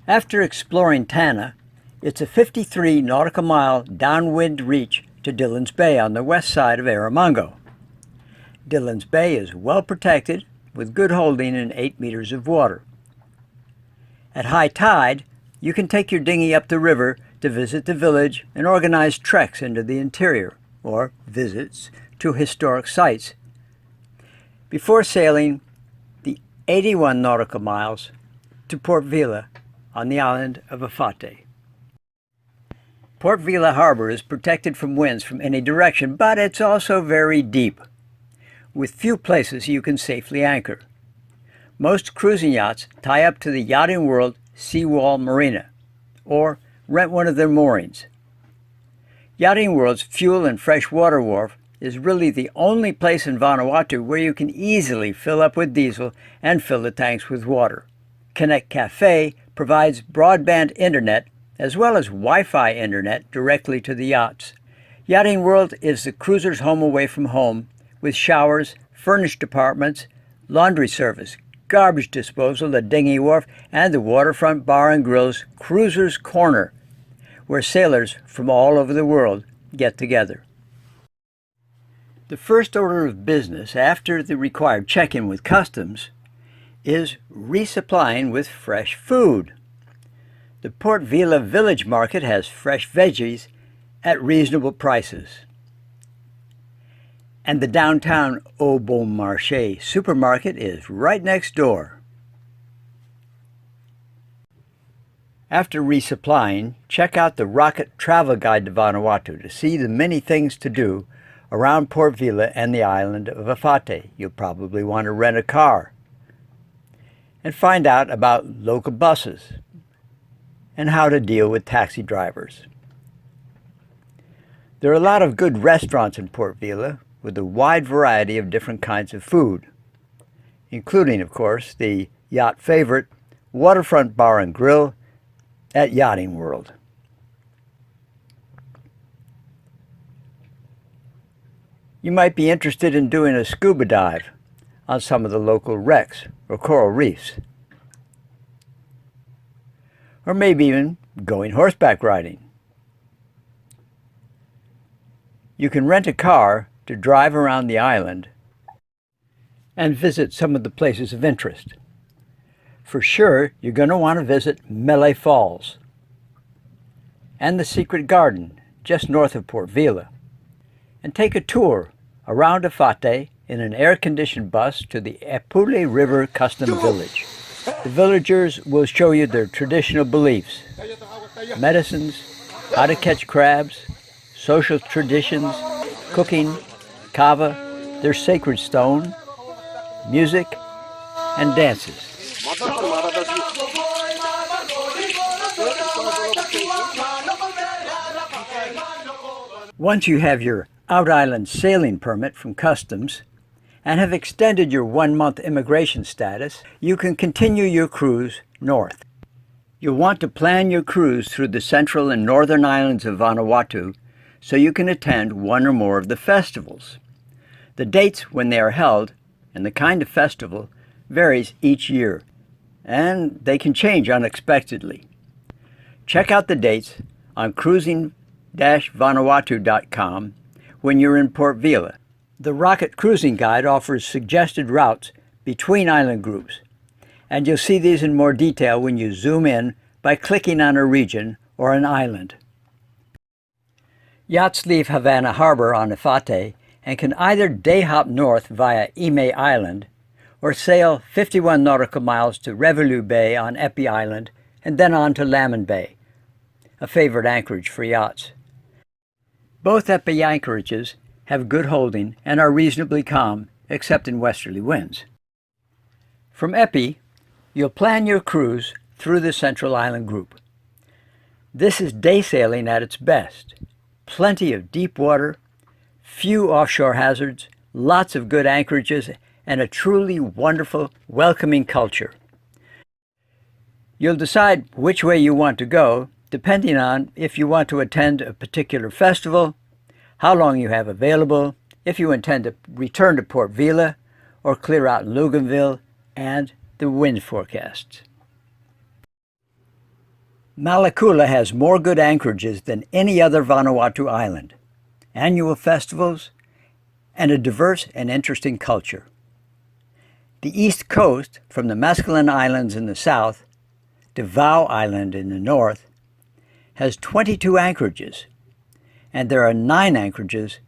After exploring Tana, it's a 53 nautical mile downwind reach to Dillon's Bay on the west side of Erromango. Dillon's Bay is well protected with good holding in 8 meters of water. At high tide, you can take your dinghy up the river to visit the village and organize treks into the interior or visits to historic sites before sailing the 81 nautical miles to Port Vila on the island of Afate. Port Vila Harbor is protected from winds from any direction, but it's also very deep, with few places you can safely anchor. Most cruising yachts tie up to the Yachting World Seawall Marina, or rent one of their moorings. Yachting World's fuel and freshwater wharf is really the only place in Vanuatu where you can easily fill up with diesel and fill the tanks with water. Connect Cafe provides broadband internet as well as Wi-Fi internet directly to the yachts. Yachting World is the cruiser's home away from home, with showers, furnished apartments, laundry service, garbage disposal, the dinghy wharf, and the waterfront bar and grill's Cruiser's Corner, where sailors from all over the world get together. The first order of business after the required check-in with customs is resupplying with fresh food. The Port Vila Village Market has fresh veggies at reasonable prices. And the downtown Au Bon Marché supermarket is right next door. After resupplying, check out the Rocket Travel Guide to Vanuatu to see the many things to do around Port Vila and the island of Afate. You'll probably want to rent a car and find out about local buses and how to deal with taxi drivers. There are a lot of good restaurants in Port Vila with a wide variety of different kinds of food, including, of course, the yacht favorite, Waterfront Bar and Grill at Yachting World. You might be interested in doing a scuba dive on some of the local wrecks or coral reefs, or maybe even going horseback riding. You can rent a car to drive around the island and visit some of the places of interest. For sure, you're going to want to visit Mele Falls and the Secret Garden just north of Port Vila, and take a tour around Afate in an air-conditioned bus to the Epule River Custom Village. The villagers will show you their traditional beliefs, medicines, how to catch crabs, social traditions, cooking, kava, their sacred stone, music, and dances. Once you have your out-island sailing permit from customs and have extended your 1-month immigration status, you can continue your cruise north. You'll want to plan your cruise through the central and northern islands of Vanuatu so you can attend one or more of the festivals. The dates when they are held and the kind of festival varies each year, and they can change unexpectedly. Check out the dates on cruising-vanuatu.com when you're in Port Vila. The Rocket Cruising Guide offers suggested routes between island groups, and you'll see these in more detail when you zoom in by clicking on a region or an island. Yachts leave Havana Harbor on Afate and can either day hop north via Ime Island or sail 51 nautical miles to Revelou Bay on Epi Island and then on to Lammen Bay, a favorite anchorage for yachts. Both Epi anchorages have good holding and are reasonably calm, except in westerly winds. From Epi, you'll plan your cruise through the Central Island Group. This is day sailing at its best. Plenty of deep water, few offshore hazards, lots of good anchorages, and a truly wonderful, welcoming culture. You'll decide which way you want to go depending on if you want to attend a particular festival, how long you have available, if you intend to return to Port Vila or clear out in Luganville, and the wind forecasts. Malakula has more good anchorages than any other Vanuatu island, annual festivals, and a diverse and interesting culture. The east coast, from the Mescaline Islands in the south to Vau Island in the north, has 22 anchorages, and there are 9 anchorages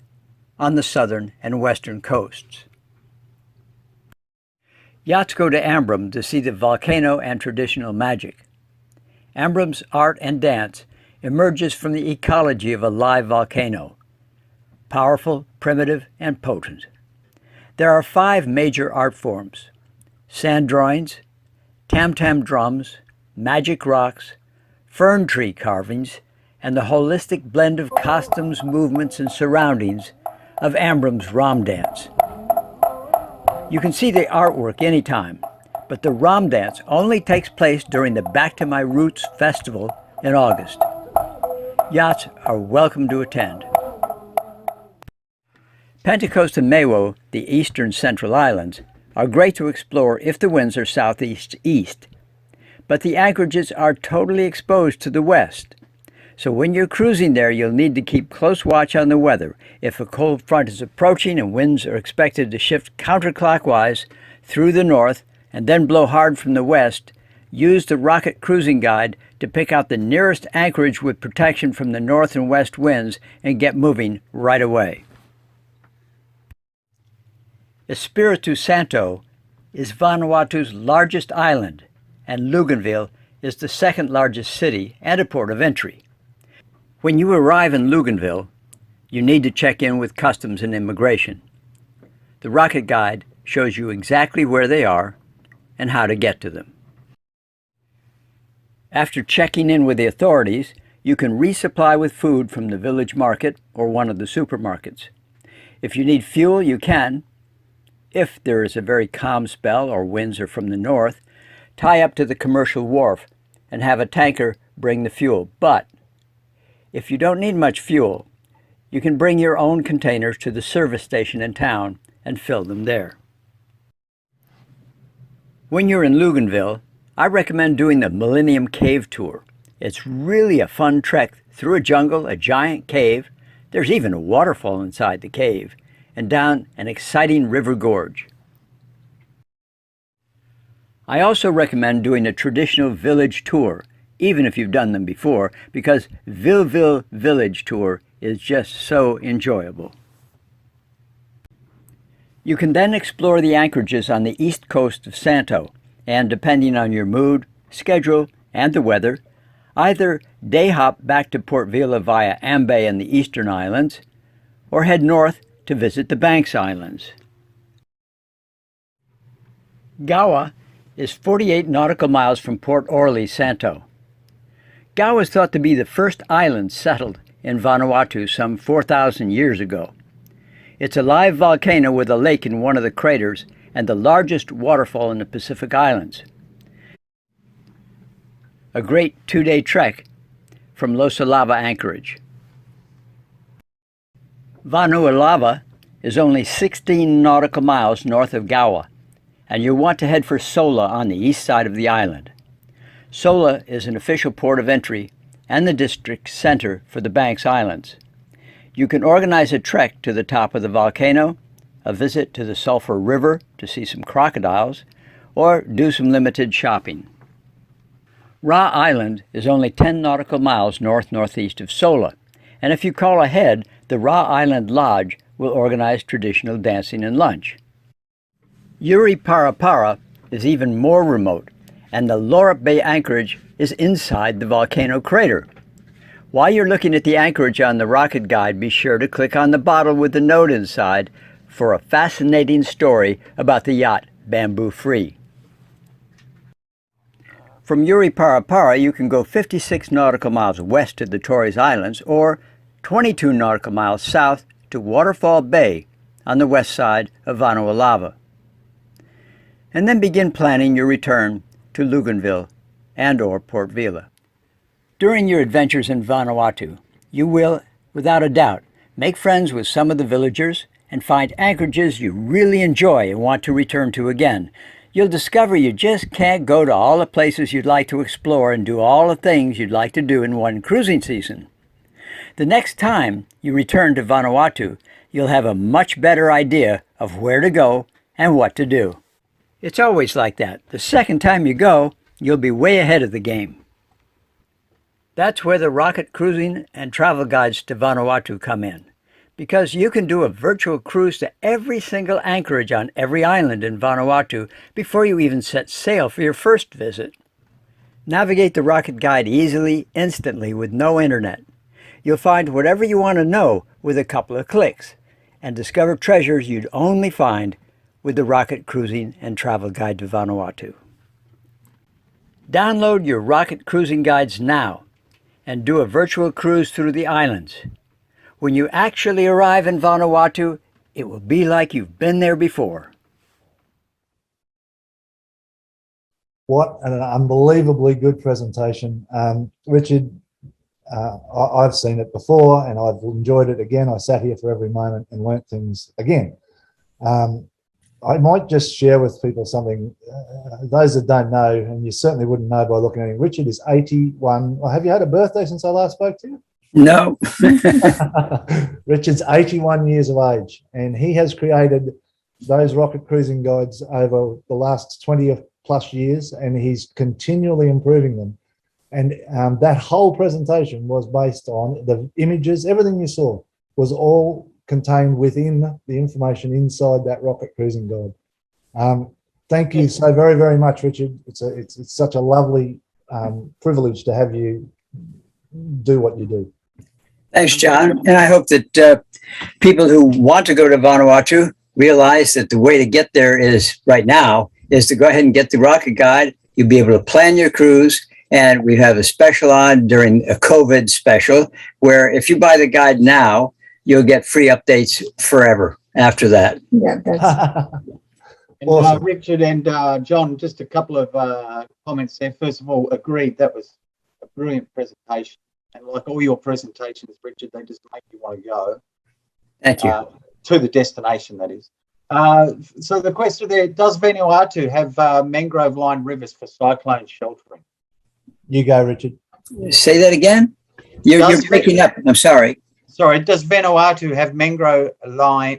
on the southern and western coasts. Yachts go to Ambrym to see the volcano and traditional magic. Ambrym's art and dance emerges from the ecology of a live volcano, powerful, primitive, and potent. There are 5 major art forms: sand drawings, tam-tam drums, magic rocks, fern tree carvings, and the holistic blend of costumes, movements, and surroundings of Ambrym's Ram dance. You can see the artwork anytime, but the Ram dance only takes place during the Back to My Roots festival in August. Yachts are welcome to attend. Pentecost and Mewo, the eastern central islands, are great to explore if the winds are southeast-east, but the anchorages are totally exposed to the west. So when you're cruising there, you'll need to keep close watch on the weather. If a cold front is approaching and winds are expected to shift counterclockwise through the north and then blow hard from the west, use the Rocket Cruising Guide to pick out the nearest anchorage with protection from the north and west winds and get moving right away. Espiritu Santo is Vanuatu's largest island, and Luganville is the second largest city and a port of entry. When you arrive in Luganville, you need to check in with Customs and Immigration. The Rocket Guide shows you exactly where they are and how to get to them. After checking in with the authorities, you can resupply with food from the village market or one of the supermarkets. If you need fuel, you can. If there is a very calm spell or winds are from the north, tie up to the commercial wharf and have a tanker bring the fuel. But if you don't need much fuel, you can bring your own containers to the service station in town and fill them there. When you're in Luganville, I recommend doing the Millennium Cave Tour. It's really a fun trek through a jungle, a giant cave, there's even a waterfall inside the cave, and down an exciting river gorge. I also recommend doing a traditional village tour, even if you've done them before, because Ville Village Tour is just so enjoyable. You can then explore the anchorages on the east coast of Santo, and depending on your mood, schedule, and the weather, either day hop back to Port Vila via Ambay and the Eastern Islands, or head north to visit the Banks Islands. Goa is 48 nautical miles from Port Orly, Santo. Goa is thought to be the first island settled in Vanuatu some 4,000 years ago. It's a live volcano with a lake in one of the craters and the largest waterfall in the Pacific Islands. A great 2-day trek from Losalava anchorage. Vanuatu is only 16 nautical miles north of Goa, and you'll want to head for Sola on the east side of the island. Sola is an official port of entry and the district center for the Banks Islands. You can organize a trek to the top of the volcano, a visit to the Sulphur River to see some crocodiles, or do some limited shopping. Ra Island is only 10 nautical miles north-northeast of Sola, and if you call ahead, the Ra Island Lodge will organize traditional dancing and lunch. Yuri Parapara is even more remote, and the Lorup Bay anchorage is inside the volcano crater. While you're looking at the anchorage on the rocket guide, be sure to click on the bottle with the note inside for a fascinating story about the yacht Bamboo Free. From Yuri Parapara, you can go 56 nautical miles west to the Torres Islands or 22 nautical miles south to Waterfall Bay on the west side of Vanuatu. And then begin planning your return to Luganville and/or Port Vila. During your adventures in Vanuatu, you will, without a doubt, make friends with some of the villagers and find anchorages you really enjoy and want to return to again. You'll discover you just can't go to all the places you'd like to explore and do all the things you'd like to do in one cruising season. The next time you return to Vanuatu, you'll have a much better idea of where to go and what to do. It's always like that. The second time you go, you'll be way ahead of the game. That's where the rocket cruising and travel guides to Vanuatu come in, because you can do a virtual cruise to every single anchorage on every island in Vanuatu before you even set sail for your first visit. Navigate the rocket guide easily, instantly, with no internet. You'll find whatever you want to know with a couple of clicks, and discover treasures you'd only find with the Rocket Cruising and Travel Guide to Vanuatu. Download your Rocket Cruising Guides now and do a virtual cruise through the islands. When you actually arrive in Vanuatu, it will be like you've been there before. What an unbelievably good presentation. Richard, I've seen it before and I've enjoyed it again. I sat here for every moment and learnt things again. I might just share with people something. Those that don't know, and you certainly wouldn't know by looking at him, Richard is 81. Well, have you had a birthday since I last spoke to you? No. Richard's 81 years of age, and he has created those rocket cruising guides over the last 20 plus years, and he's continually improving them. And that whole presentation was based on the images. Everything you saw was all contained within the information inside that rocket cruising guide. Thank you so very, very much, Richard. It's such a lovely privilege to have you do what you do. Thanks, John. And I hope that people who want to go to Vanuatu realize that the way to get there is right now is to go ahead and get the rocket guide. You'll be able to plan your cruise. And we have a special on during a COVID special where if you buy the guide now, you'll get free updates forever after that. Yeah, that's And, Awesome. Richard and John, just a couple of comments there. First of all, agreed, that was a brilliant presentation. And like all your presentations, Richard, they just make you want to go. Thank you. To the destination, that is. So the question there, does Vanuatu have mangrove-lined rivers for cyclone sheltering? You go, Richard. Say that again? You're breaking up. I'm sorry. Sorry, does Vanuatu have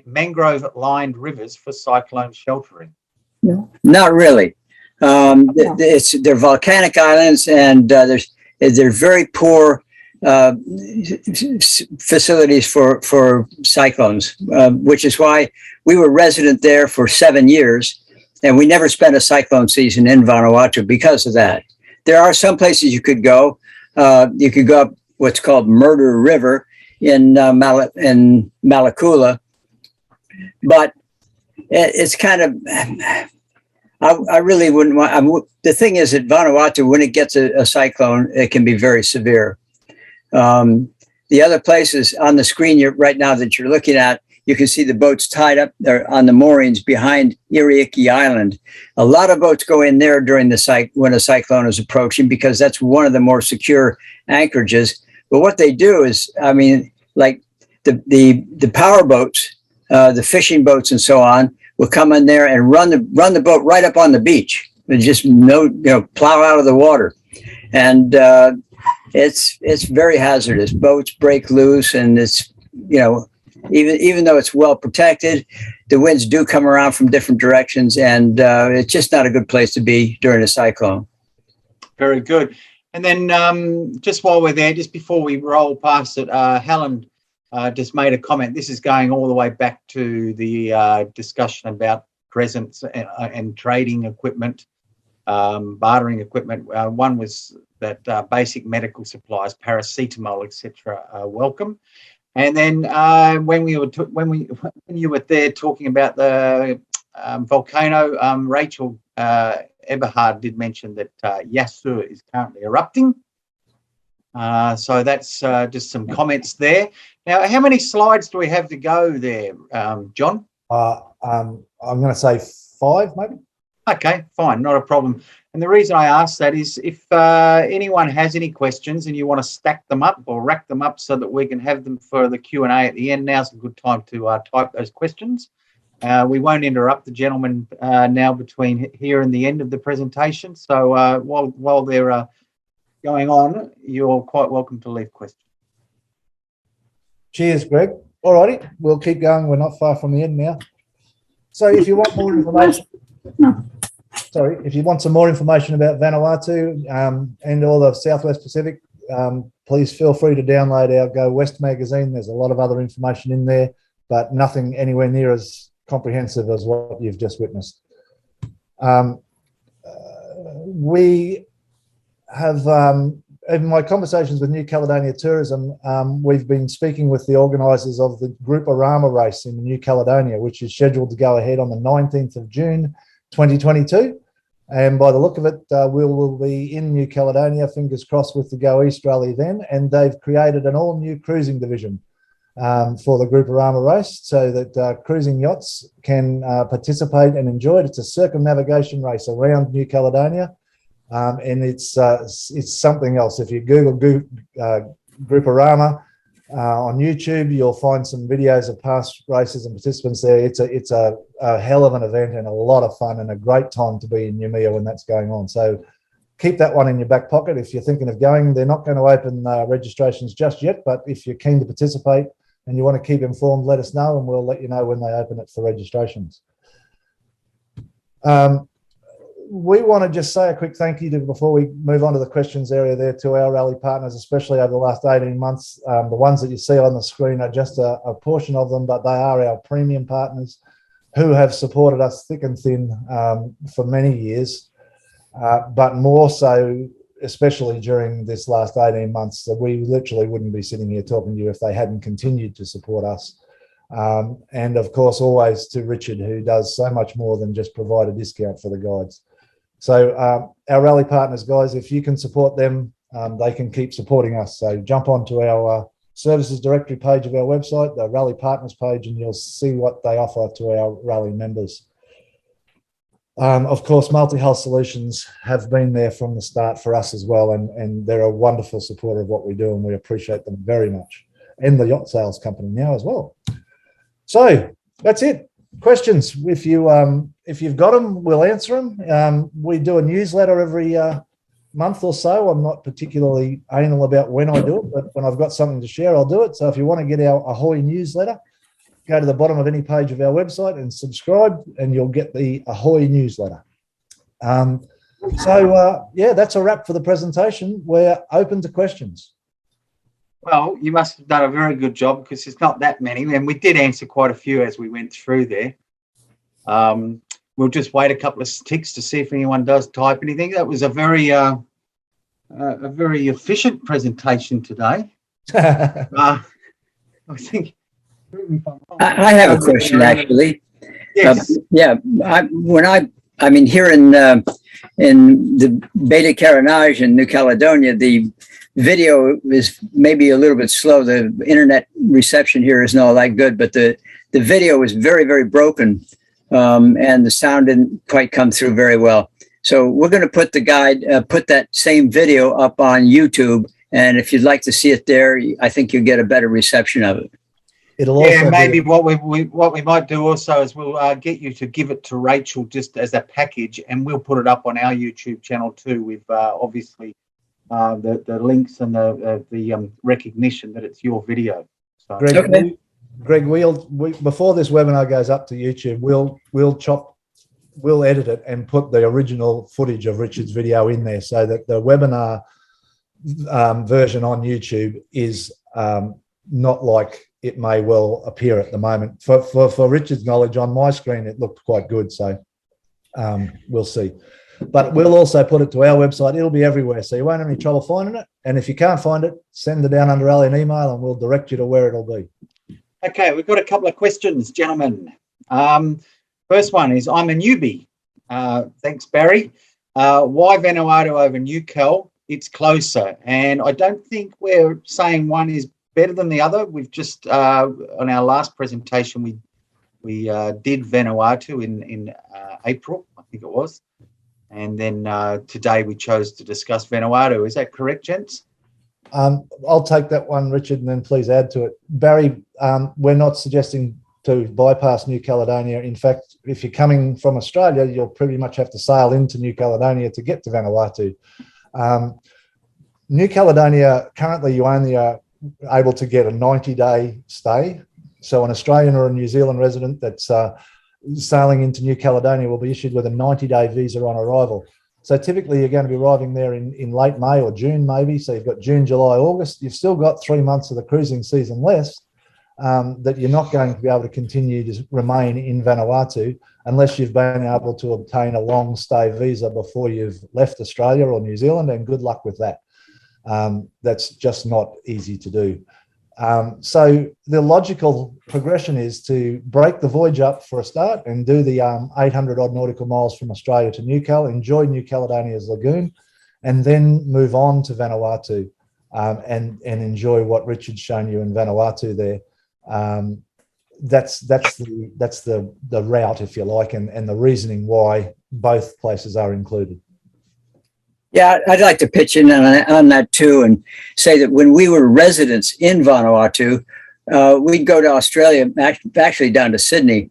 mangrove-lined rivers for cyclone sheltering? Not really. They're volcanic islands, and they're very poor facilities for cyclones, which is why we were resident there for 7 years, and we never spent a cyclone season in Vanuatu because of that. There are some places you could go. You could go up what's called Murder River in Malakula, but it's kind of, I really wouldn't want, the thing is that Vanuatu, when it gets a cyclone, it can be very severe. The other places on the screen right now that you're looking at, you can see the boats tied up there on the moorings behind Iriiki Island. A lot of boats go in there during when a cyclone is approaching, because that's one of the more secure anchorages. But what they do is, I mean, like the power boats, the fishing boats and so on, will come in there and run the boat right up on the beach and just plow out of the water. And it's very hazardous. Boats break loose, and it's, even though it's well protected, the winds do come around from different directions, and it's just not a good place to be during a cyclone. Very good. And then just while we're there, just before we roll past it, Helen just made a comment. This is going all the way back to the discussion about presents and trading equipment, bartering equipment. One was that basic medical supplies, paracetamol, etc., are welcome. And then when you were there talking about the volcano, Rachel Eberhard did mention that Yasu is currently erupting. So that's just some comments there. Now, how many slides do we have to go there, John? I'm going to say 5, maybe. Okay, fine, not a problem. And the reason I ask that is if anyone has any questions and you want to stack them up or rack them up so that we can have them for the Q&A at the end, now's a good time to type those questions. We won't interrupt the gentleman now between here and the end of the presentation. So while they're going on, you're quite welcome to leave questions. Cheers, Greg. All righty, we'll keep going. We're not far from the end now. So if you want more information, if you want some more information about Vanuatu and all the Southwest Pacific, please feel free to download our Go West magazine. There's a lot of other information in there, but nothing anywhere near as comprehensive as what you've just witnessed. We have, in my conversations with New Caledonia Tourism, we've been speaking with the organisers of the Grouporama race in New Caledonia, which is scheduled to go ahead on the 19th of June, 2022. And by the look of it, we'll be in New Caledonia, fingers crossed, with the Go East rally then. And they've created an all-new cruising division for the Grouporama race so that cruising yachts can participate and enjoy it. It's a circumnavigation race around New Caledonia. And it's something else. If you Google Grouporama on YouTube, you'll find some videos of past races and participants there. It's a hell of an event and a lot of fun and a great time to be in Noumea when that's going on. So keep that one in your back pocket if you're thinking of going. They're not going to open registrations just yet, but if you're keen to participate and you want to keep informed, let us know and we'll let you know when they open it for registrations. We want to just say a quick thank you before we move on to the questions area there to our rally partners, especially over the last 18 months. The ones that you see on the screen are just a portion of them, but they are our premium partners who have supported us thick and thin for many years, but more so, especially during this last 18 months, that we literally wouldn't be sitting here talking to you if they hadn't continued to support us. And of course, always to Richard, who does so much more than just provide a discount for the guides. So our rally partners, guys, if you can support them, they can keep supporting us. So jump onto our services directory page of our website, the rally partners page, and you'll see what they offer to our rally members. Of course, Multi-Hull Solutions have been there from the start for us as well, and they're a wonderful supporter of what we do, and we appreciate them very much. And the Yacht Sales Company now as well. So that's it. Questions, if you've got them, we'll answer them. We do a newsletter every month or so. I'm not particularly anal about when I do it, but when I've got something to share, I'll do it. So if you want to get our Ahoy newsletter, go to the bottom of any page of our website and subscribe, and you'll get the Ahoy newsletter. So, yeah, that's a wrap for the presentation. We're open to questions. Well, you must have done a very good job because it's not that many, and we did answer quite a few as we went through there. We'll just wait a couple of ticks to see if anyone does type anything. That was a very efficient presentation today. I think. I have a question, actually. Yes. I mean, here in the Beta Carenage in New Caledonia, the video is maybe a little bit slow. The internet reception here isn't all that good, but the video is very, very broken, and the sound didn't quite come through very well. So we're going to put the guide, put that same video up on YouTube, and if you'd like to see it there, I think you'll get a better reception of it. It'll also maybe what we might do also is we'll get you to give it to Rachel just as a package, and we'll put it up on our YouTube channel too, with obviously the links and the recognition that it's your video. So. Greg, before this webinar goes up to YouTube, we'll edit it and put the original footage of Richard's video in there, so that the webinar version on YouTube is not like it may well appear at the moment. For Richard's knowledge, on my screen, it looked quite good. So we'll see. But we'll also put it to our website. It'll be everywhere, so you won't have any trouble finding it. And if you can't find it, send it down under Ali an email and we'll direct you to where it'll be. Okay, we've got a couple of questions, gentlemen. First one is, I'm a newbie. Thanks, Barry. Why Vanuatu over New Cal? It's closer. And I don't think we're saying one is better than the other. We've just, on our last presentation, we did Vanuatu in April, I think it was. And then today we chose to discuss Vanuatu. Is that correct, gents? I'll take that one, Richard, and then please add to it. Barry, we're not suggesting to bypass New Caledonia. In fact, if you're coming from Australia, you'll pretty much have to sail into New Caledonia to get to Vanuatu. New Caledonia, currently you only are able to get a 90-day stay. So an Australian or a New Zealand resident that's sailing into New Caledonia will be issued with a 90-day visa on arrival. So typically you're going to be arriving there in late May or June maybe. So you've got June, July, August. You've still got 3 months of the cruising season left that you're not going to be able to continue to remain in Vanuatu unless you've been able to obtain a long stay visa before you've left Australia or New Zealand, and good luck with that. That's just not easy to do. So the logical progression is to break the voyage up for a start and do the 800 odd nautical miles from Australia to New Cal, enjoy New Caledonia's lagoon, and then move on to Vanuatu and enjoy what Richard's shown you in Vanuatu there. That's the route, if you like, and the reasoning why both places are included. Yeah, I'd like to pitch in on that too, and say that when we were residents in Vanuatu, we'd go to Australia, actually down to Sydney,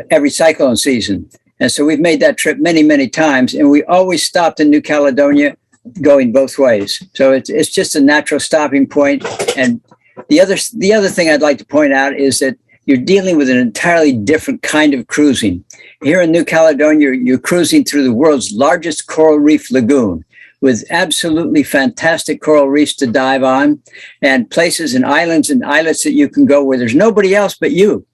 every cyclone season. And so we've made that trip many, many times, and we always stopped in New Caledonia going both ways. So it's just a natural stopping point. And the other thing I'd like to point out is that you're dealing with an entirely different kind of cruising. Here in New Caledonia, you're cruising through the world's largest coral reef lagoon, with absolutely fantastic coral reefs to dive on, and places and islands and islets that you can go where there's nobody else but you.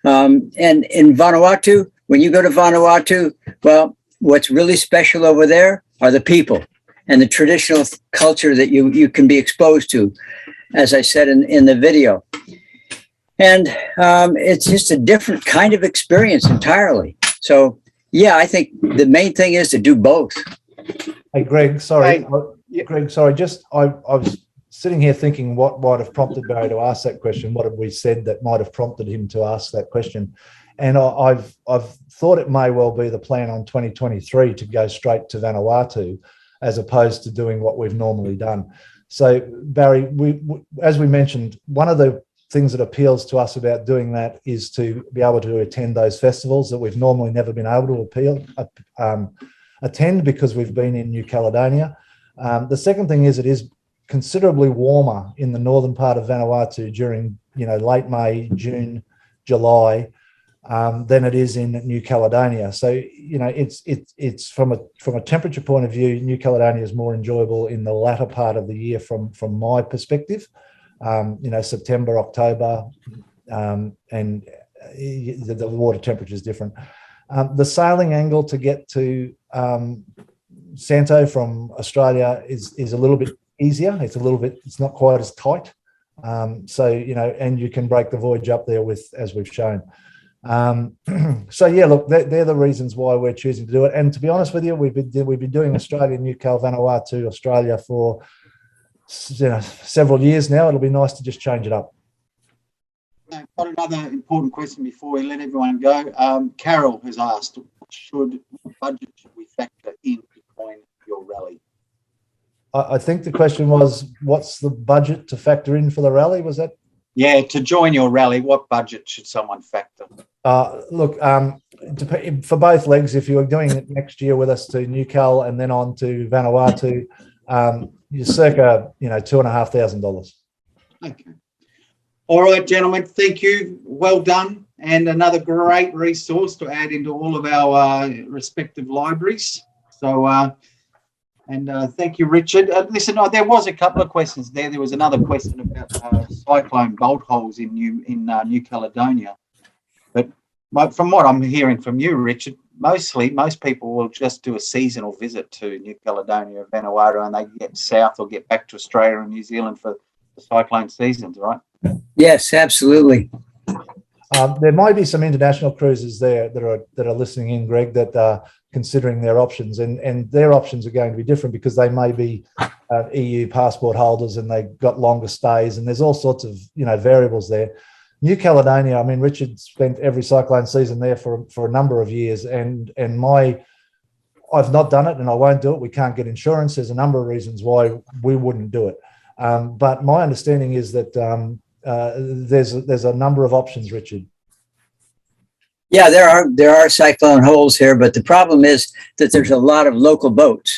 And in Vanuatu, when you go to Vanuatu, well, what's really special over there are the people and the traditional culture that you can be exposed to, as I said in the video. And it's just a different kind of experience entirely. So, yeah, I think the main thing is to do both. Hey, Greg, sorry. Greg, sorry. Just I was sitting here thinking what might have prompted Barry to ask that question. What have we said that might have prompted him to ask that question? And I've thought it may well be the plan on 2023 to go straight to Vanuatu as opposed to doing what we've normally done. So, Barry, as we mentioned, one of the things that appeals to us about doing that is to be able to attend those festivals that we've normally never been able to attend because we've been in New Caledonia. The second thing is it is considerably warmer in the northern part of Vanuatu during late May, June, July. than it is in New Caledonia. So, you know, it's from a temperature point of view, New Caledonia is more enjoyable in the latter part of the year from my perspective. You know, September, October, and the water temperature is different. The sailing angle to get to Santo from Australia is a little bit easier. It's not quite as tight. So, you know, and you can break the voyage up there as we've shown. So yeah, look, they're the reasons why we're choosing to do it. And to be honest with you, we've been doing Australia, New Cal, Vanuatu, Australia for, you know, several years now. It'll be nice to just change it up. I've got another important question before we let everyone go. Carol has asked, what budget should we factor in to join your rally? I think the question was, what's the budget to factor in for the rally? Was that? Yeah, to join your rally, what budget should someone factor? Look, for both legs, if you're doing it next year with us to New Cal and then on to Vanuatu, you're circa, you know, $2,500. Okay. All right, gentlemen, thank you. Well done. And another great resource to add into all of our respective libraries. So, thank you, Richard. Listen, there was a couple of questions there. There was another question about cyclone bolt holes in New Caledonia. But from what I'm hearing from you, Richard, most people will just do a seasonal visit to New Caledonia, Vanuatu, and they get south or get back to Australia and New Zealand for the cyclone seasons, right? Yes, absolutely. There might be some international cruises there that are listening in, Greg, that are considering their options, and their options are going to be different because they may be EU passport holders and they've got longer stays, and there's all sorts of, you know, variables there. New Caledonia, I mean, Richard spent every cyclone season there for a number of years, and I've not done it and I won't do it. We can't get insurance. There's a number of reasons why we wouldn't do it. But my understanding is that there's a number of options, Richard. Yeah, there are cyclone holes here, but the problem is that there's a lot of local boats.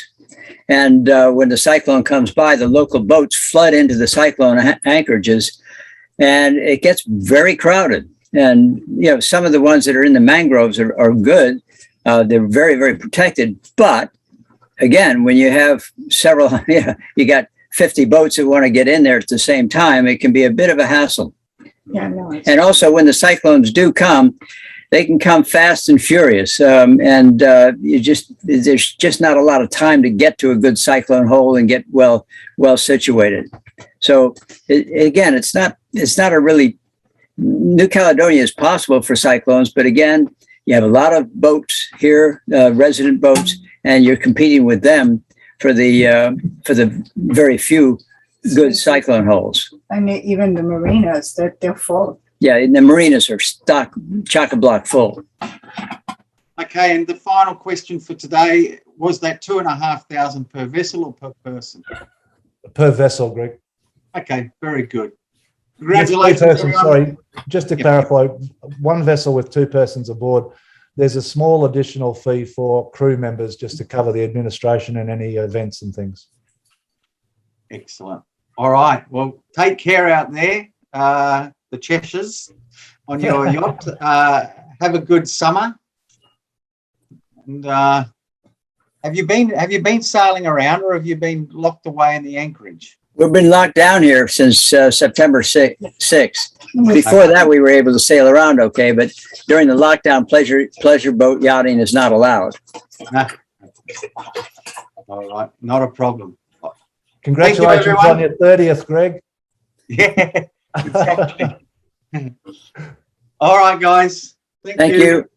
And when the cyclone comes by, the local boats flood into the cyclone anchorages, and it gets very crowded. And, you know, some of the ones that are in the mangroves are good. They're very, very protected. But again, when you have several, you got 50 boats that want to get in there at the same time, it can be a bit of a hassle. Yeah, no. And also when the cyclones do come, they can come fast and furious. There's just not a lot of time to get to a good cyclone hole and get well situated. So again, it's not a really, New Caledonia is possible for cyclones, but again, you have a lot of boats here, resident boats, and you're competing with them for the very few good cyclone holes. And even the marinas, they're full. Yeah, and the marinas are chock-a-block full. Okay, and the final question for today, was that $2,500 per vessel or per person? Per vessel, Greg. Okay, very good. Congratulations. Yes, sorry, just to clarify, one vessel with 2 persons aboard. There's a small additional fee for crew members just to cover the administration and any events and things. Excellent. All right. Well, take care out there, the Cheshers, on your yacht. Have a good summer. And have you been sailing around, or have you been locked away in the anchorage? We've been locked down here since September 6th. Before that, we were able to sail around okay, but during the lockdown, pleasure boat yachting is not allowed. All right, not a problem. Congratulations on your 30th, Greg. Yeah, exactly. All right, guys. Thank you.